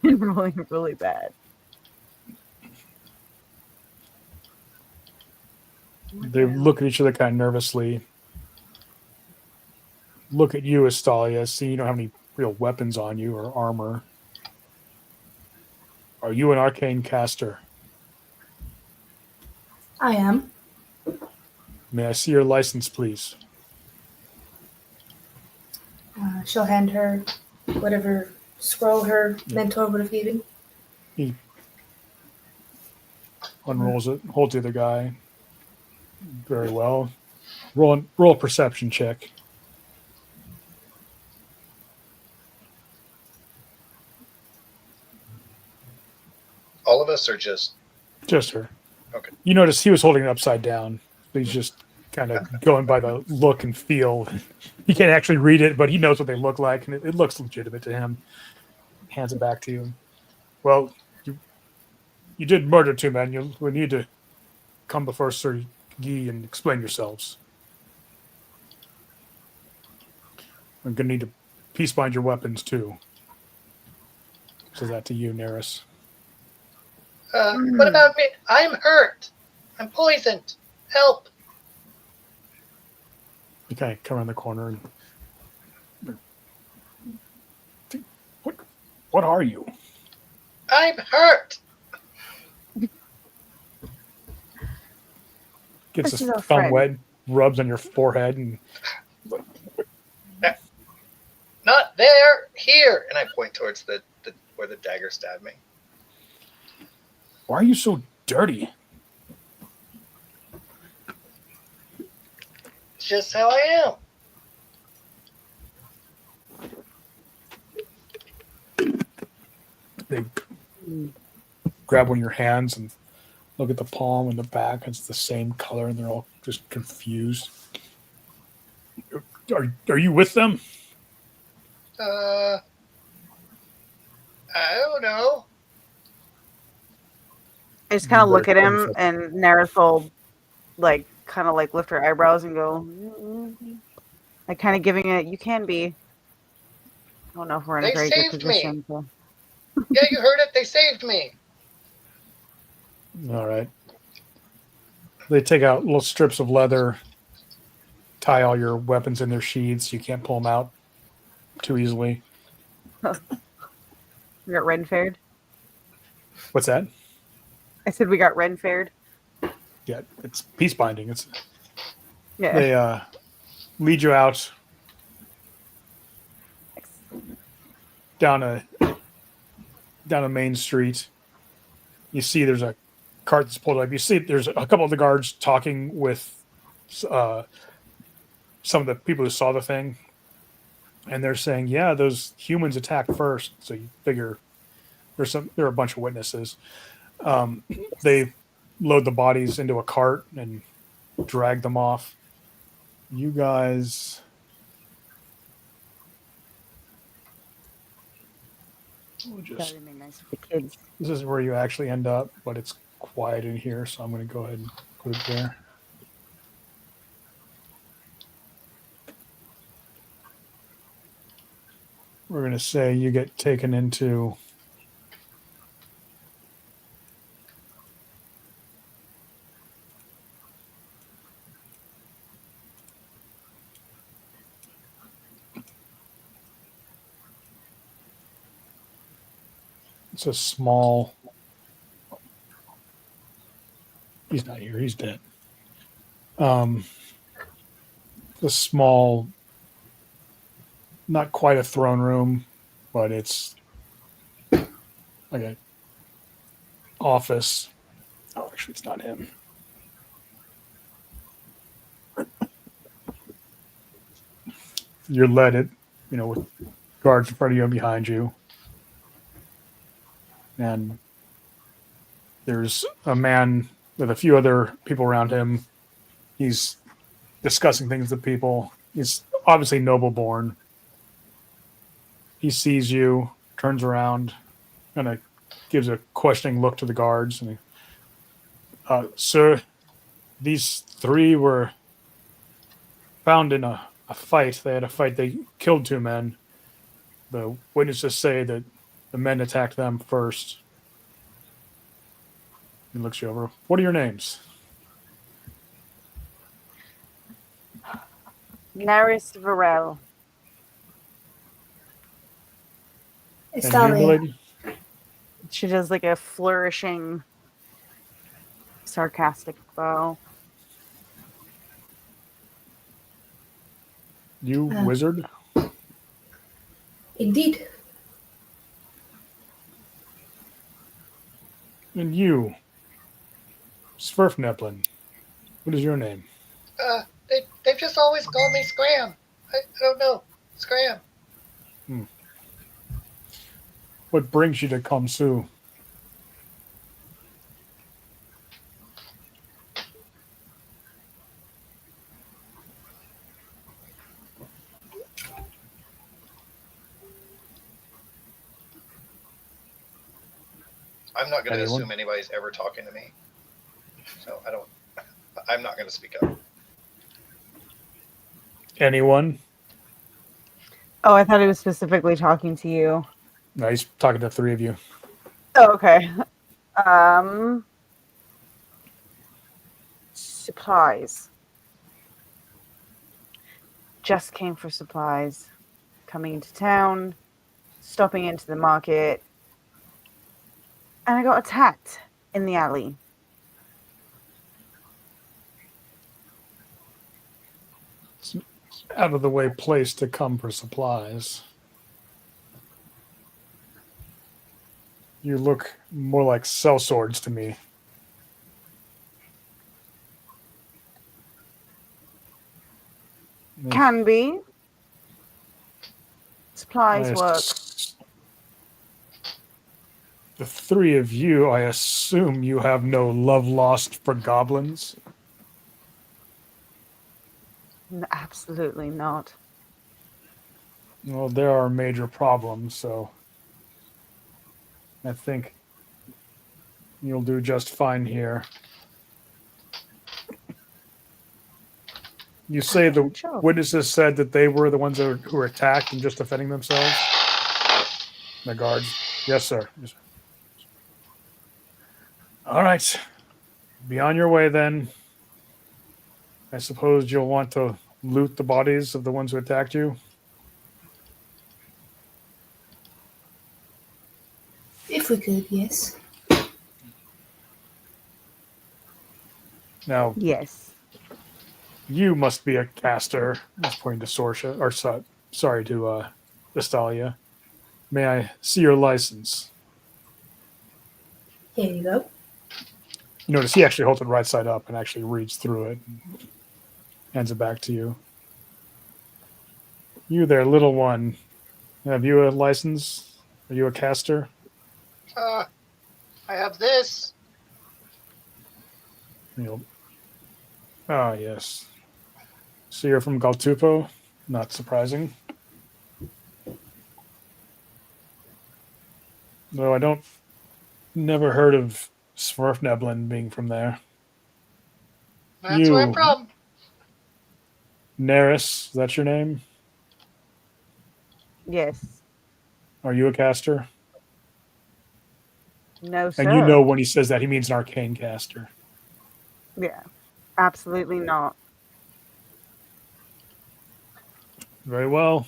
I'm rolling really bad. They look at each other kind of nervously. Look at you, Estahlia. See, you don't have any real weapons on you or armor. Are you an arcane caster? I am. May I see your license, please? She'll hand her whatever scroll her mentor would have given. He unrolls it, holds the other guy. Very well. Roll a perception check. All of us are just her. Okay. You notice he was holding it upside down. He's just kind of going by the look and feel. He can't actually read it, but he knows what they look like, and it looks legitimate to him. Hands it back to you. Well, you did murder two men. You will need to come before Sir Guy and explain yourselves. I'm going to need to peace bind your weapons, too. Says that to you, Naeris. What about me? I'm hurt. I'm poisoned. Help! You kind of come around the corner and... What are you? I'm hurt! Gets This his is our thumb friend. wet, rubs on your forehead, and... Not there! Here! And I point towards the where the dagger stabbed me. Why are you so dirty? It's just how I am. They grab one of your hands and look at the palm and the back. It's the same color, and they're all just confused. Are you with them? I don't know. I just kind of look at him, Very and Naeris will kind of lift her eyebrows and go, like kind of giving it. You can be. I don't know if we're in a They very good saved me. position. So. Yeah, you heard it. They saved me. All right. They take out little strips of leather, tie all your weapons in their sheaths. You can't pull them out too easily. We got red fared. What's that? I said we got red fared. Yeah, it's peace binding. Yeah. They lead you out down a main street. You see there's a cart that's pulled up. You see there's a couple of the guards talking with some of the people who saw the thing, and they're saying, "Yeah, those humans attacked first." So you figure there are a bunch of witnesses. They load the bodies into a cart and drag them off. You guys. Gotta be nice with the kids. This is where you actually end up, but it's quiet in here, so I'm going to go ahead and put it there. We're going to say you get taken into it's a small. He's not here. He's dead. It's a small, not quite a throne room, but it's like an office. Oh, actually, it's not him. You're led it, with guards in front of you and behind you. And there's a man with a few other people around him. He's discussing things with people. He's obviously noble born. He sees you, turns around, kind of gives a questioning look to the guards. And sir, these three were found in a fight. They had a fight. They killed 2 men. The witnesses say that the men attacked them first. He looks you over. What are your names? Naeris Varel. And you, Estahlia. milady? She does a flourishing, sarcastic bow. You, wizard? Indeed. And you, Sverfneplin. What is your name? They've just always called me Scram. I don't know. Scram. What brings you to Kamsu? I'm not going to Anyone? assume anybody's ever talking to me. So I'm not going to speak up. Anyone? Oh, I thought he was specifically talking to you. No, he's talking to 3 of you. Oh, okay. Supplies. Just came for supplies. Coming into town, stopping into the market, and I got attacked in the alley. It's an out of the way place to come for supplies. You look more like sellswords to me. Can be. Supplies Nice. work. The three of you, I assume you have no love lost for goblins? Absolutely not. Well, there are major problems, so I think you'll do just fine here. You say the Sure. witnesses said that they were the ones who were attacked and just defending themselves? The guards. Yes, sir. Yes, sir. All right. Be on your way then. I suppose you'll want to loot the bodies of the ones who attacked you. If we could, yes. Now, Yes. you must be a caster. That's pointing to Sorsha, or sorry, to Estahlia. May I see your license? Here you go. You notice he actually holds it right side up and actually reads through it and hands it back to you. You there, little one. Have you a license? Are you a caster? I have this. Ah, yes. So you're from Galtupo? Not surprising. Though I don't... Never heard of Swerfneblin being from there. That's where I'm from. Naeris, is that your name? Yes. Are you a caster? No, sir. And you know when he says that, he means an arcane caster. Yeah. Absolutely not. Very well.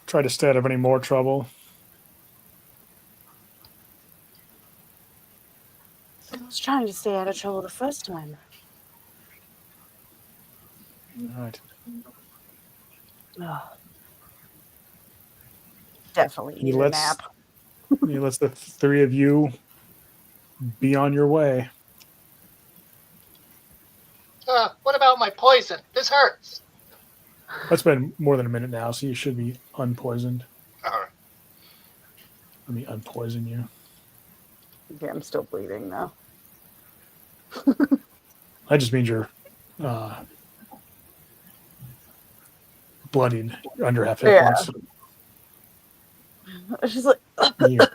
Try to stay out of any more trouble. I was trying to stay out of trouble the first time. All right. Oh. Definitely need a nap. He lets the three of you be on your way. What about my poison? This hurts. It's been more than a minute now, so you should be unpoisoned. All right. Let me unpoison you. Yeah, I'm still bleeding though. That just means you're bloodied. You're under half hit points. It's just like Yeah.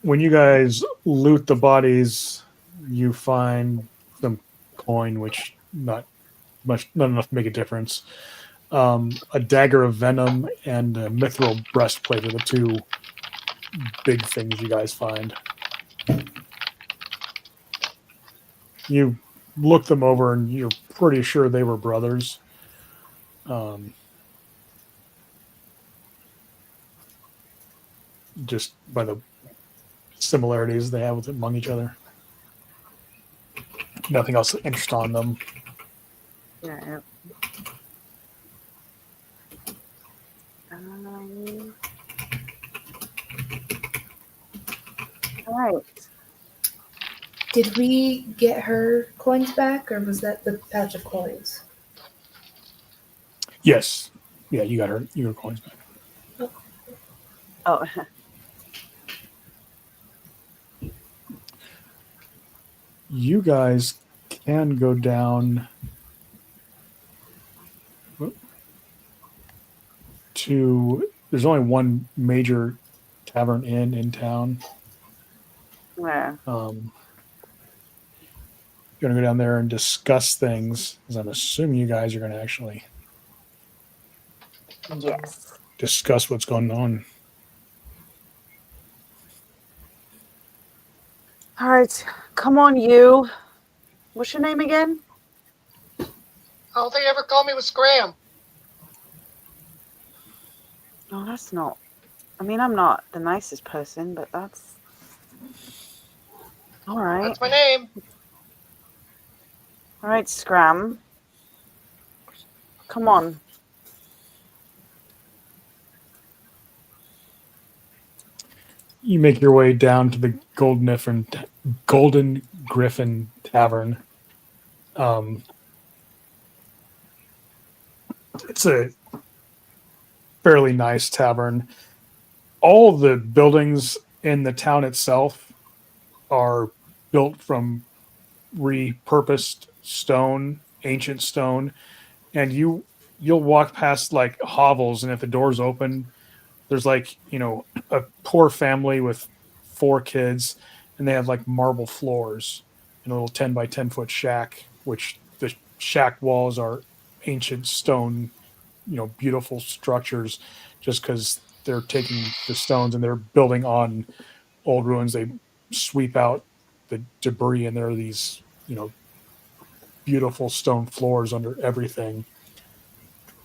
When you guys loot the bodies, you find some coin, which not enough to make a difference. A dagger of venom and a mithril breastplate are the two big things you guys find. You look them over and you're pretty sure they were brothers. Just by the similarities they have among each other. Nothing else interested on them. yeah. All right. Did we get her coins back, or was that the patch of coins? Yes. Yeah, you got her coins back. Oh. You guys can go down to... There's only one major tavern inn in town. Yeah. You're going to go down there and discuss things, because I'm assuming you guys are going to actually Yes. discuss what's going on. All right. Come on, you. What's your name again? All they ever call me was Scram. No, that's not. I mean, I'm not the nicest person, but that's all right. That's my name. All right, Scram. Come on. You make your way down to the Golden Griffin Tavern. It's a fairly nice tavern. All the buildings in the town itself are built from repurposed stone, ancient stone, and you'll walk past like hovels, and if the doors open, there's like a poor family with 4 kids, and they have like marble floors in a little 10 by 10 foot shack, which the shack walls are ancient stone, beautiful structures, just because they're taking the stones and they're building on old ruins. They sweep out the debris, and there are these beautiful stone floors under everything.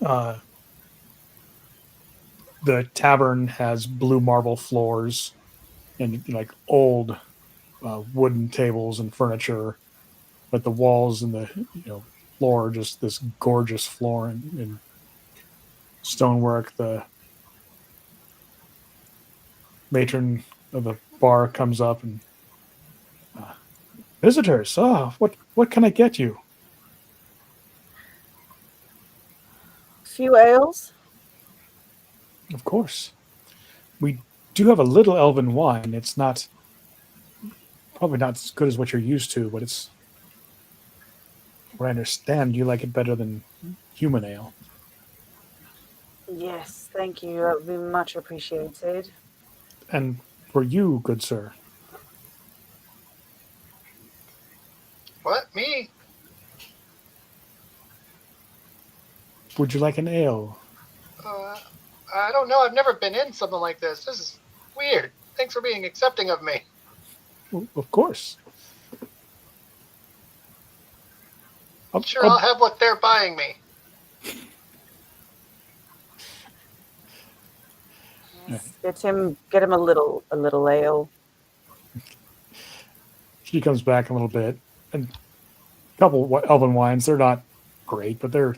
uh, the tavern has blue marble floors and like old wooden tables and furniture, but the walls and the floor are just this gorgeous floor and stonework. The matron of the bar comes up and visitors. What can I get you? Few ales. Of course, we do have a little elven wine. It's not probably not as good as what you're used to, but it's what I understand. You like it better than human ale. Yes, thank you. That would be much appreciated. And for you, good sir, What? Me? would you like an ale? I don't know. I've never been in something like this. This is weird. Thanks for being accepting of me. Well, of course. Sure, I'll have what they're buying me. Yes, get him a little ale. She comes back a little bit, and a couple elven wines. They're not great, but they're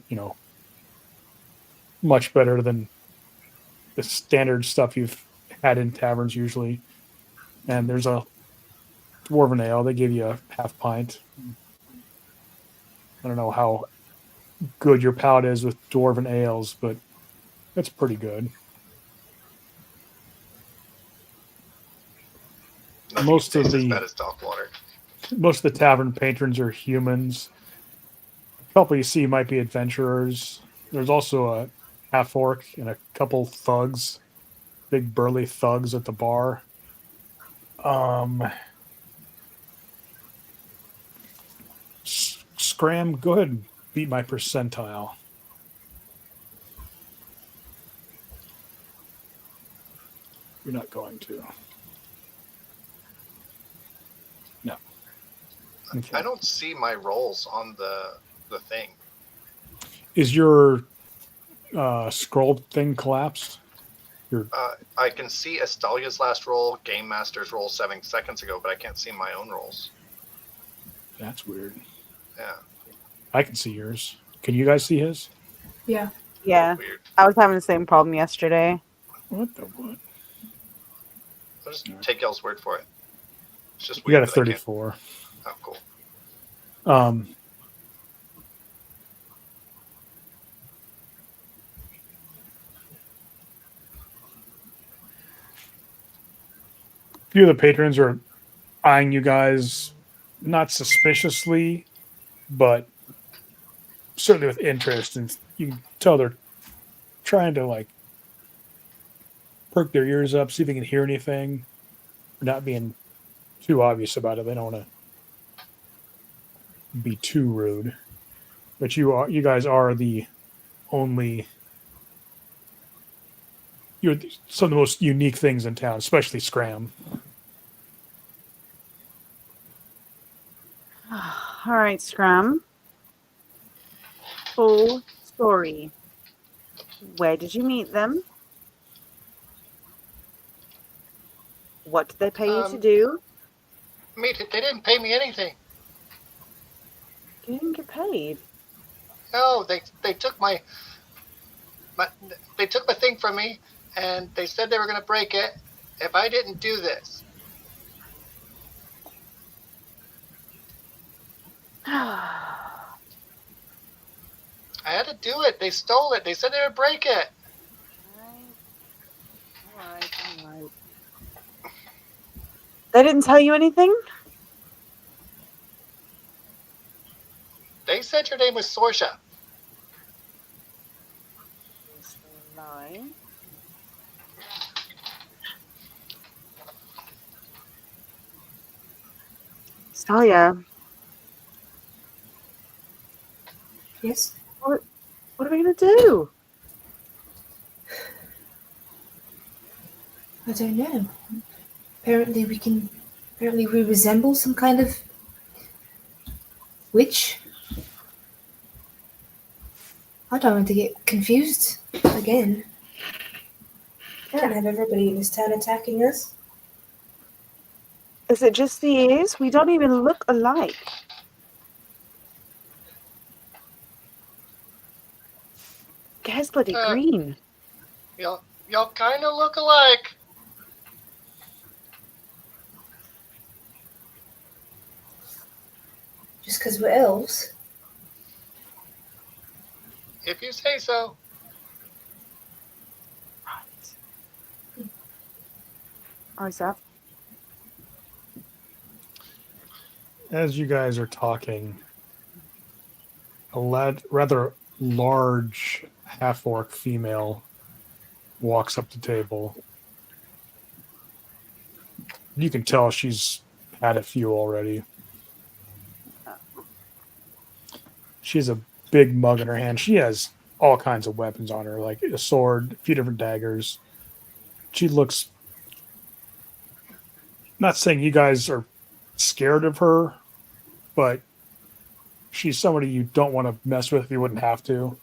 much better than the standard stuff you've had in taverns usually. And there's a dwarven ale. They give you a half pint. I don't know how good your palate is with dwarven ales, but it's pretty good. Most of as bad as dock water. Most of the tavern patrons are humans. A couple you see might be adventurers. There's also a half orc and a couple thugs, big burly thugs at the bar. Scram, go ahead and beat my percentile. You're not going to. No. Okay. I don't see my rolls on the thing. Is your scroll thing collapsed? I can see Esthalia's last roll, Game Master's roll 7 seconds ago, but I can't see my own rolls. That's weird. Yeah. I can see yours. Can you guys see his? Yeah. Yeah. Weird. I was having the same problem yesterday. What the what? I'll just take y'all's word for it. It's just We weird. got a 34. Oh, cool. Few of the patrons are eyeing you guys not suspiciously, but certainly with interest, and you can tell they're trying to like perk their ears up, see if they can hear anything, not being too obvious about it. They don't want to be too rude. But you guys are the only, you're some of the most unique things in town, especially Scram. All right, Scrum. Full story. Where did you meet them? What did they pay you to do? They didn't pay me anything. You didn't get paid. No, they took my they took my thing from me, and they said they were going to break it if I didn't do this. I had to do it. They stole it. They said they would break it. All right. They didn't tell you anything? They said your name was Sorsha. Lie. Estahlia, Yes? what are we gonna do? I don't know. Apparently we resemble some kind of witch. I don't want to get confused again. Can't have everybody in this town attacking us. Is it just the ears? We don't even look alike. Guy's bloody green. Y'all kind of look alike. Just because we're elves? If you say so. Oh, is that? As you guys are talking, a rather large half-orc female walks up to the table. You can tell she's had a few already. She has a big mug in her hand. She has all kinds of weapons on her, like a sword, a few different daggers. She looks... Not saying you guys are scared of her, but she's somebody you don't want to mess with if you wouldn't have to.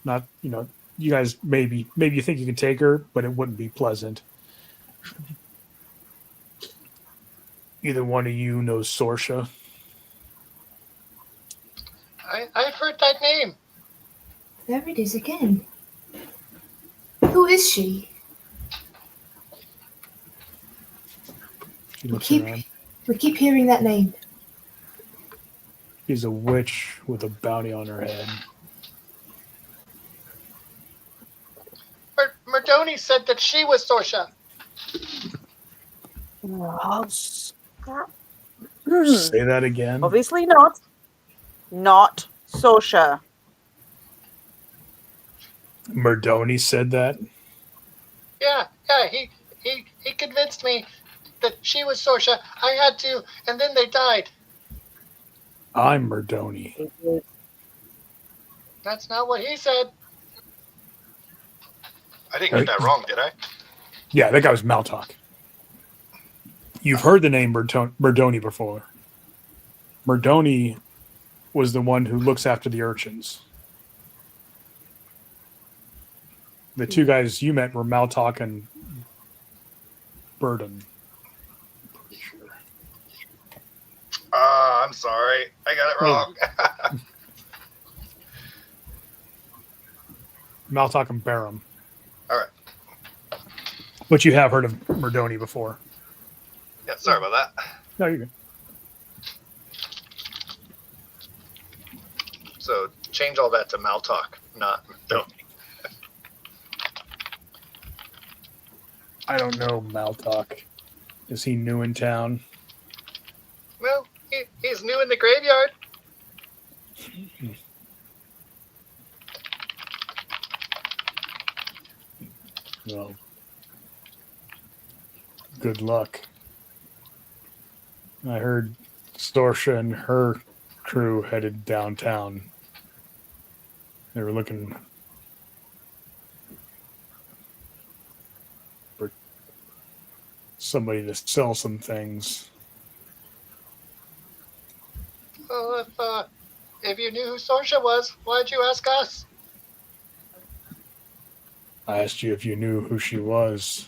Not, you guys maybe you think you can take her, but it wouldn't be pleasant. Either one of you knows Sorsha. I've heard that name. There it is again. Who is she? She looks around. We keep hearing that name. She's a witch with a bounty on her head. Merdoni said that she was Sorsha. Say that again. Obviously not. Not Sorsha. Merdoni said that. Yeah, he convinced me that she was Sorsha. I had to, and then they died. I'm Merdoni. That's not what he said. I didn't get that wrong, did I? Yeah, that guy was Maltok. You've heard the name Merdoni before. Merdoni was the one who looks after the urchins. The two guys you met were Maltok and Burden. Pretty sure. I'm sorry. I got it wrong. Maltok and Barum. All right. But you have heard of Merdoni before. Yeah, sorry about that. No, you're good. So change all that to Maltalk, not Merdoni. I don't know Maltok. Is he new in town? Well, he's new in the graveyard. Well, good luck. I heard Sorsha and her crew headed downtown. They were looking for somebody to sell some things. Well, if you knew who Sorsha was, why'd you ask us? I asked you if you knew who she was.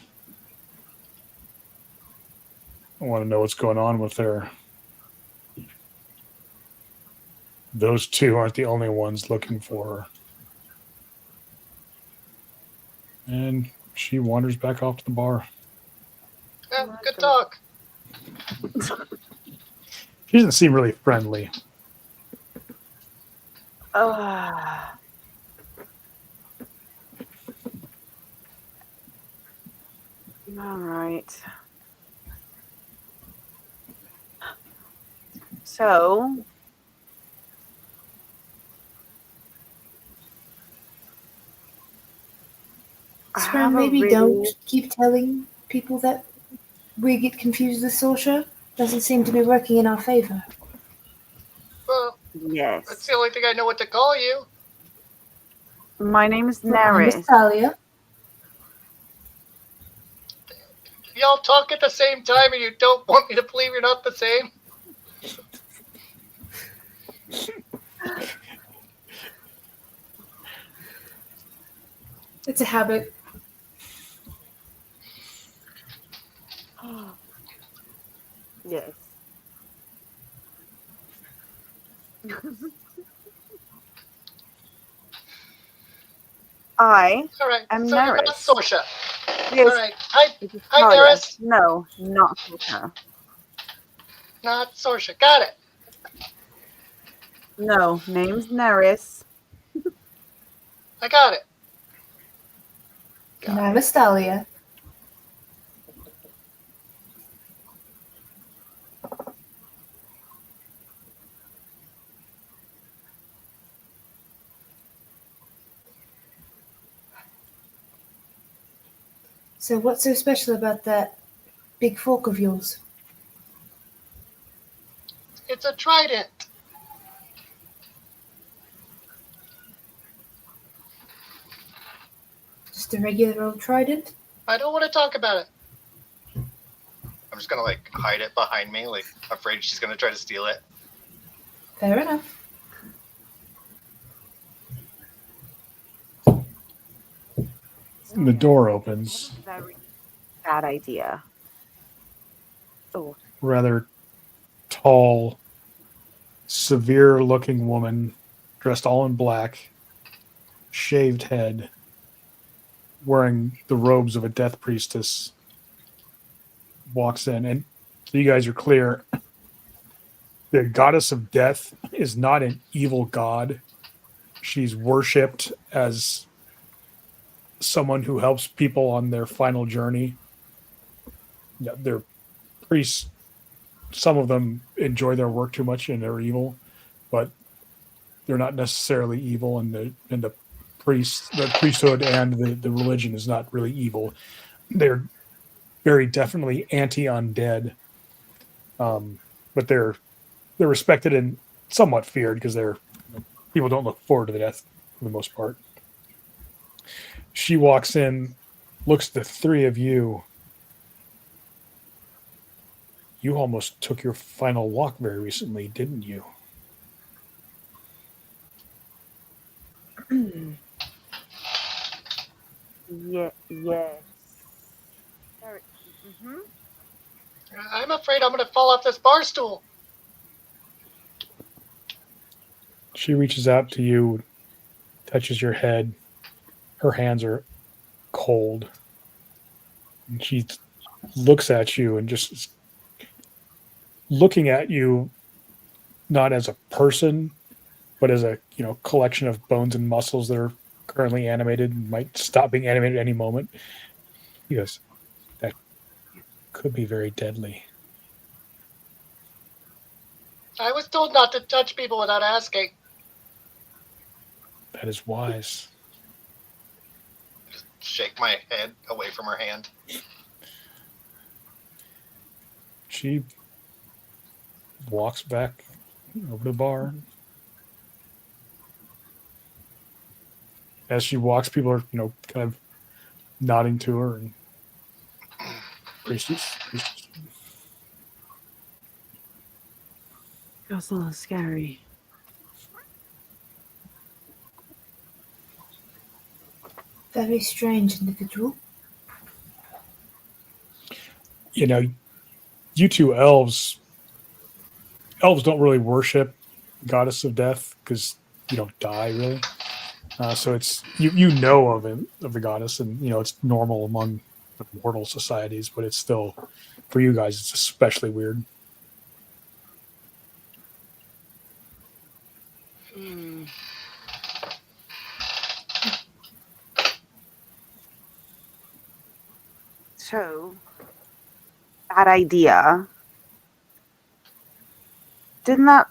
I want to know what's going on with her. Those two aren't the only ones looking for her. And she wanders back off to the bar. Yeah, good talk. She doesn't seem really friendly. All right. So, I have Scram, a maybe really don't keep telling people that we get confused with Sorsha. Doesn't seem to be working in our favor. Well, yes. that's the only thing I know what to call you. My name is Well, I'm Naeris. Estahlia. Y'all talk at the same time and you don't want me to believe you're not the same? It's a habit. Yes. I All right, am so you're not Naeris. Sorsha. Yes. All right, hi, It's hi, Estahlia. Naeris. No, not Sorsha. Not Sorsha. Got it. No, name's Naeris. I got it. And I'm Estahlia. So what's so special about that big fork of yours? It's a trident. Just a regular old trident? I don't want to talk about it. I'm just gonna like hide it behind me, like afraid she's gonna try to steal it. Fair enough. The door opens. Very bad idea. Oh, Rather tall, severe-looking woman, dressed all in black, shaved head, wearing the robes of a death priestess, walks in. And so you guys are clear, the goddess of death is not an evil god. She's worshipped as someone who helps people on their final journey. Yeah, they're priests. Some of them enjoy their work too much and they're evil, but they're not necessarily evil. And the priesthood and the religion is not really evil. They're very definitely anti-undead, but they're respected and somewhat feared because people don't look forward to the death for the most part. She walks in, looks at the three of you. You almost took your final walk very recently, didn't you? yeah, yes. Very, mm-hmm. I'm afraid I'm gonna fall off this bar stool. She reaches out to you, touches your head. Her hands are cold. And she looks at you and just looking at you not as a person, but as a collection of bones and muscles that are currently animated and might stop being animated at any moment. He goes, that could be very deadly. I was told not to touch people without asking. That is wise. Just shake my head away from her hand. She walks back over to the bar. As she walks, people are, kind of nodding to her and priestess. Feels a little scary. Very strange individual. You two elves don't really worship goddess of death because you don't die really. So it's you know of the goddess, and it's normal among the mortal societies, but it's still for you guys it's especially weird. So, bad idea. Didn't that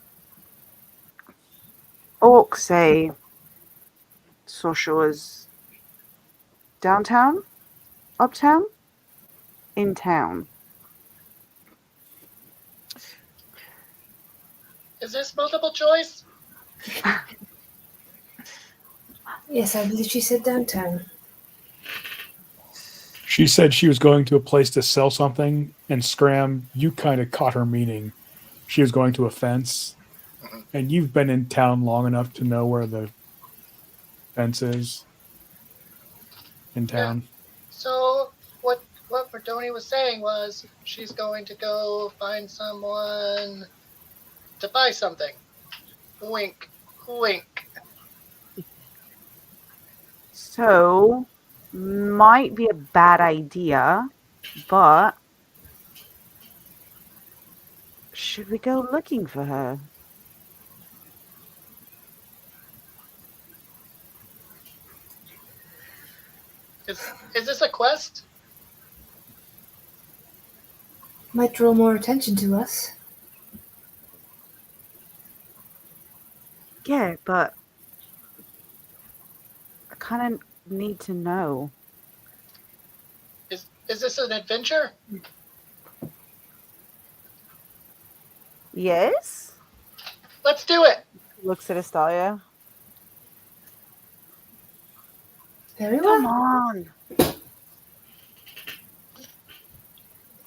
orc say Sosha was downtown? Uptown? In town? Is this multiple choice? Yes, I believe she said downtown. She said she was going to a place to sell something, and Scram, you kind of caught her meaning. She was going to a fence, Mhm. and you've been in town long enough to know where the fence is in town. So what Verdoni was saying was she's going to go find someone to buy something. Wink, wink. So, might be a bad idea, but should we go looking for her? Is this a quest? Might draw more attention to us. Yeah, but I kind of need to know. Is this an adventure? Yes? Let's do it. Looks at Estahlia. Very Come well. on.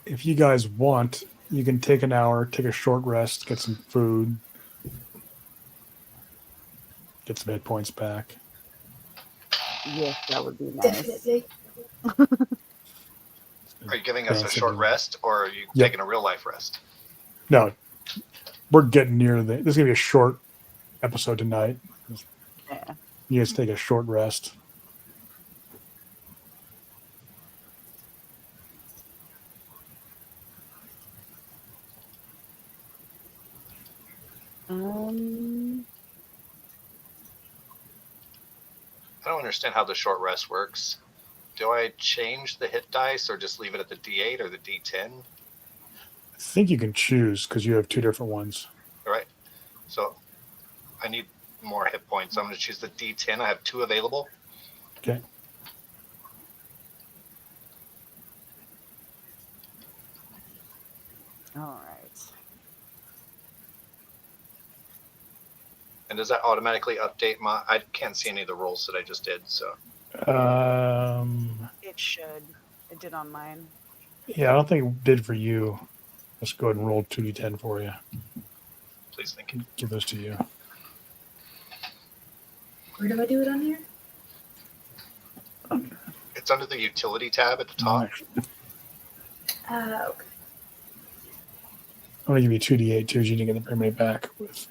If you guys want, you can take an hour, take a short rest, get some food, get some hit points back. Yes, that would be nice. Definitely. Are you giving us a Fancy short doing rest, or are you Yep. taking a real life rest? No, we're getting near the. This is gonna be a short episode tonight. Yeah. You guys take a short rest. I don't understand how the short rest works. Do I change the hit dice, or just leave it at the D8 or the D10? I think you can choose because you have two different ones. All right. So I need more hit points. I'm going to choose the D10. I have 2 available. Okay. All right. And does that automatically update my? I can't see any of the rolls that I just did. So It should. It did on mine. Yeah, I don't think it did for you. Let's go ahead and roll 2d10 for you. please thank you. Give those to you. Where do I do it on here? It's under the utility tab at the top. Actually, Okay. I'm going to give you 2d8 too. You didn't get the permanent back with.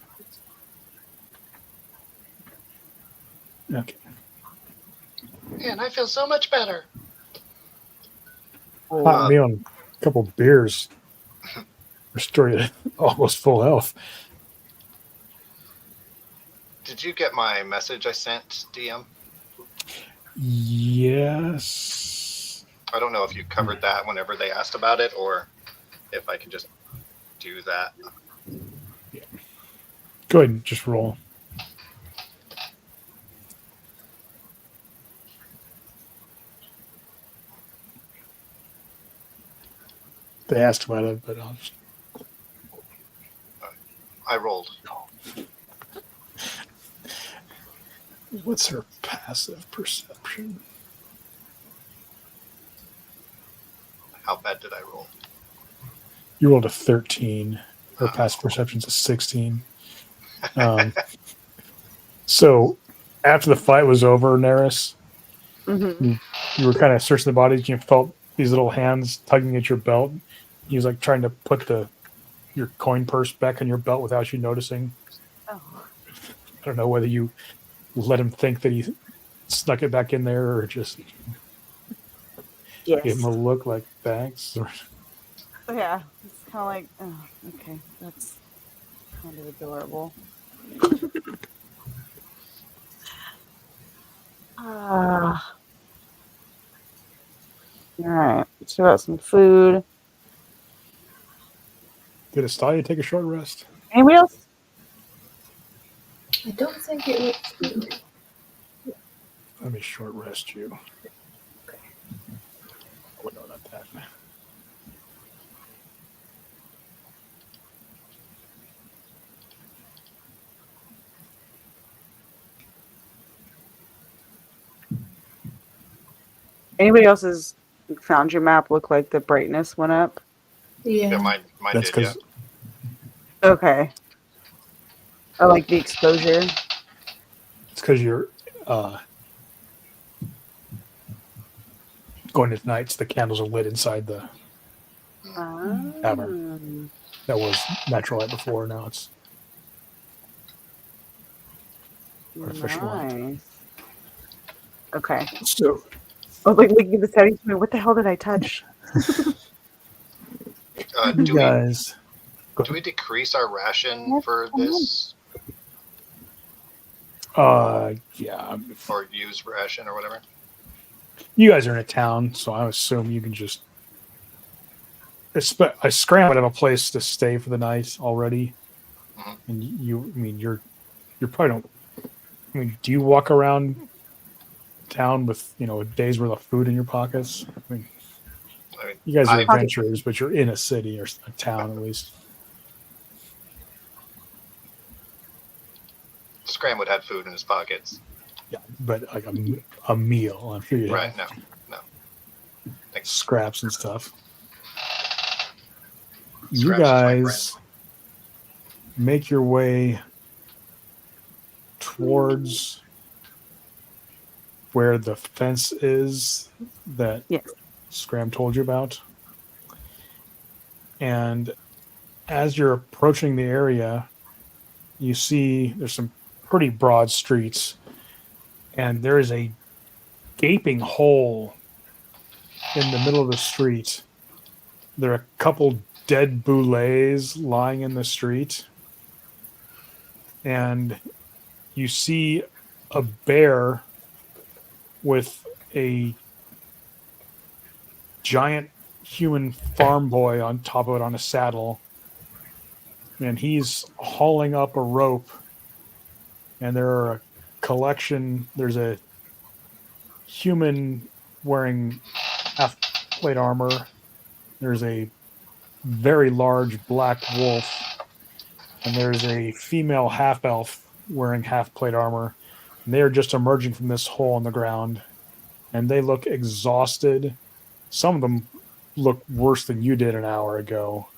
Okay. Man, I feel so much better. Hot meal and a couple beers. Restore you to almost full health. Did you get my message I sent, DM? Yes. I don't know if you covered that whenever they asked about it, or if I can just do that. Go ahead and just roll. They asked about it, but I'll just. I rolled. What's her passive perception? How bad did I roll? You rolled a 13. Her passive perception's a 16. So after the fight was over, Naeris, Mm-hmm. you were kind of searching the bodies. You felt these little hands tugging at your belt. He was like trying to put your coin purse back in your belt without you noticing. Oh. I don't know whether you let him think that he snuck it back in there or just Yes. gave him a look like thanks. Yeah. It's kind of like, oh, okay, that's kind of adorable. All right. So got some food. Did Estahlia take a short rest? Anybody else? I don't think it was. Let me short rest you. Oh, no, not that. Anybody else's Foundry map look like the brightness went up? Yeah. Yeah, mine That's did, yeah. because Okay. I like the exposure. it's because you're going at nights. The candles are lit inside the tavern. That was natural light before. Now it's artificial light. Nice. Okay. So I was like looking at the settings. What the hell did I touch? you Do guys, we decrease our ration for this, yeah, or use ration or whatever? you guys are in a town, so I assume you can just. I Scram would have a place to stay for the night already, and you. I mean, you're probably don't. I mean, do you walk around town with a day's worth of food in your pockets? I mean, you guys are adventurers, but you're in a city or a town at least. Scram would have food in his pockets. Yeah, but like a meal, I'm sure you Right, have no. Thanks. scraps and stuff. Scraps You is my guys make your way towards where the fence is that Yes. Scram told you about. And as you're approaching the area, you see there's some pretty broad streets, and there is a gaping hole in the middle of the street. There are a couple dead boulets lying in the street, and you see a bear with a giant human farm boy on top of it on a saddle, and he's hauling up a rope, and there's a human wearing half plate armor, there's a very large black wolf, and there's a female half elf wearing half plate armor, and they are just emerging from this hole in the ground, and they look exhausted. Some of them look worse than you did an hour ago,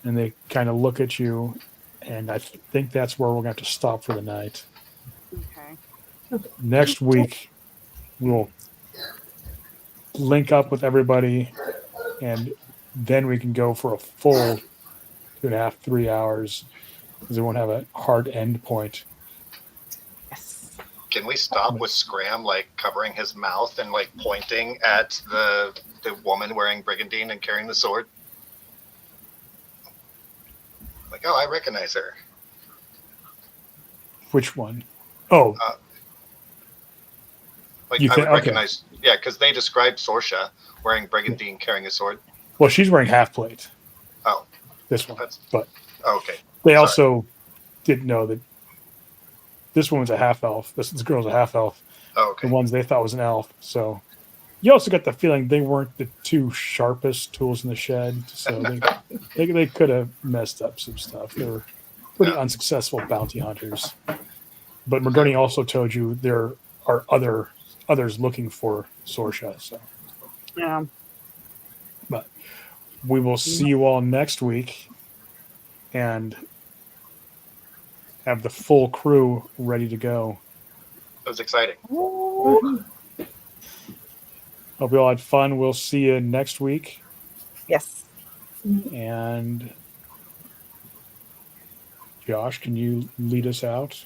and they kind of look at you, and I think that's where we're going to have to stop for the night. Okay. Next week, we'll link up with everybody, and then we can go for a full 2.5, 3 hours, because we won't have a hard end point. Yes. Can we stop with Scram, like, covering his mouth and, like, pointing at the woman wearing brigandine and carrying the sword? Like, oh, I recognize her. Which one? Oh, Like, You I think- would okay. recognize, yeah, because they described Sorsha wearing brigandine carrying a sword. well, she's wearing half plate. Oh, This one, that's but okay. they Sorry. also didn't know that this woman's a half elf. This girl's a half elf. Oh, okay. The ones they thought was an elf. So you also got the feeling they weren't the two sharpest tools in the shed. So they could have messed up some stuff. They were pretty unsuccessful bounty hunters. But Morgoni also told you there are others looking for Sorsha. So, Yeah. but we will see you all next week and have the full crew ready to go. That was exciting. Hope you all had fun. We'll see you next week. Yes. And Josh, can you lead us out?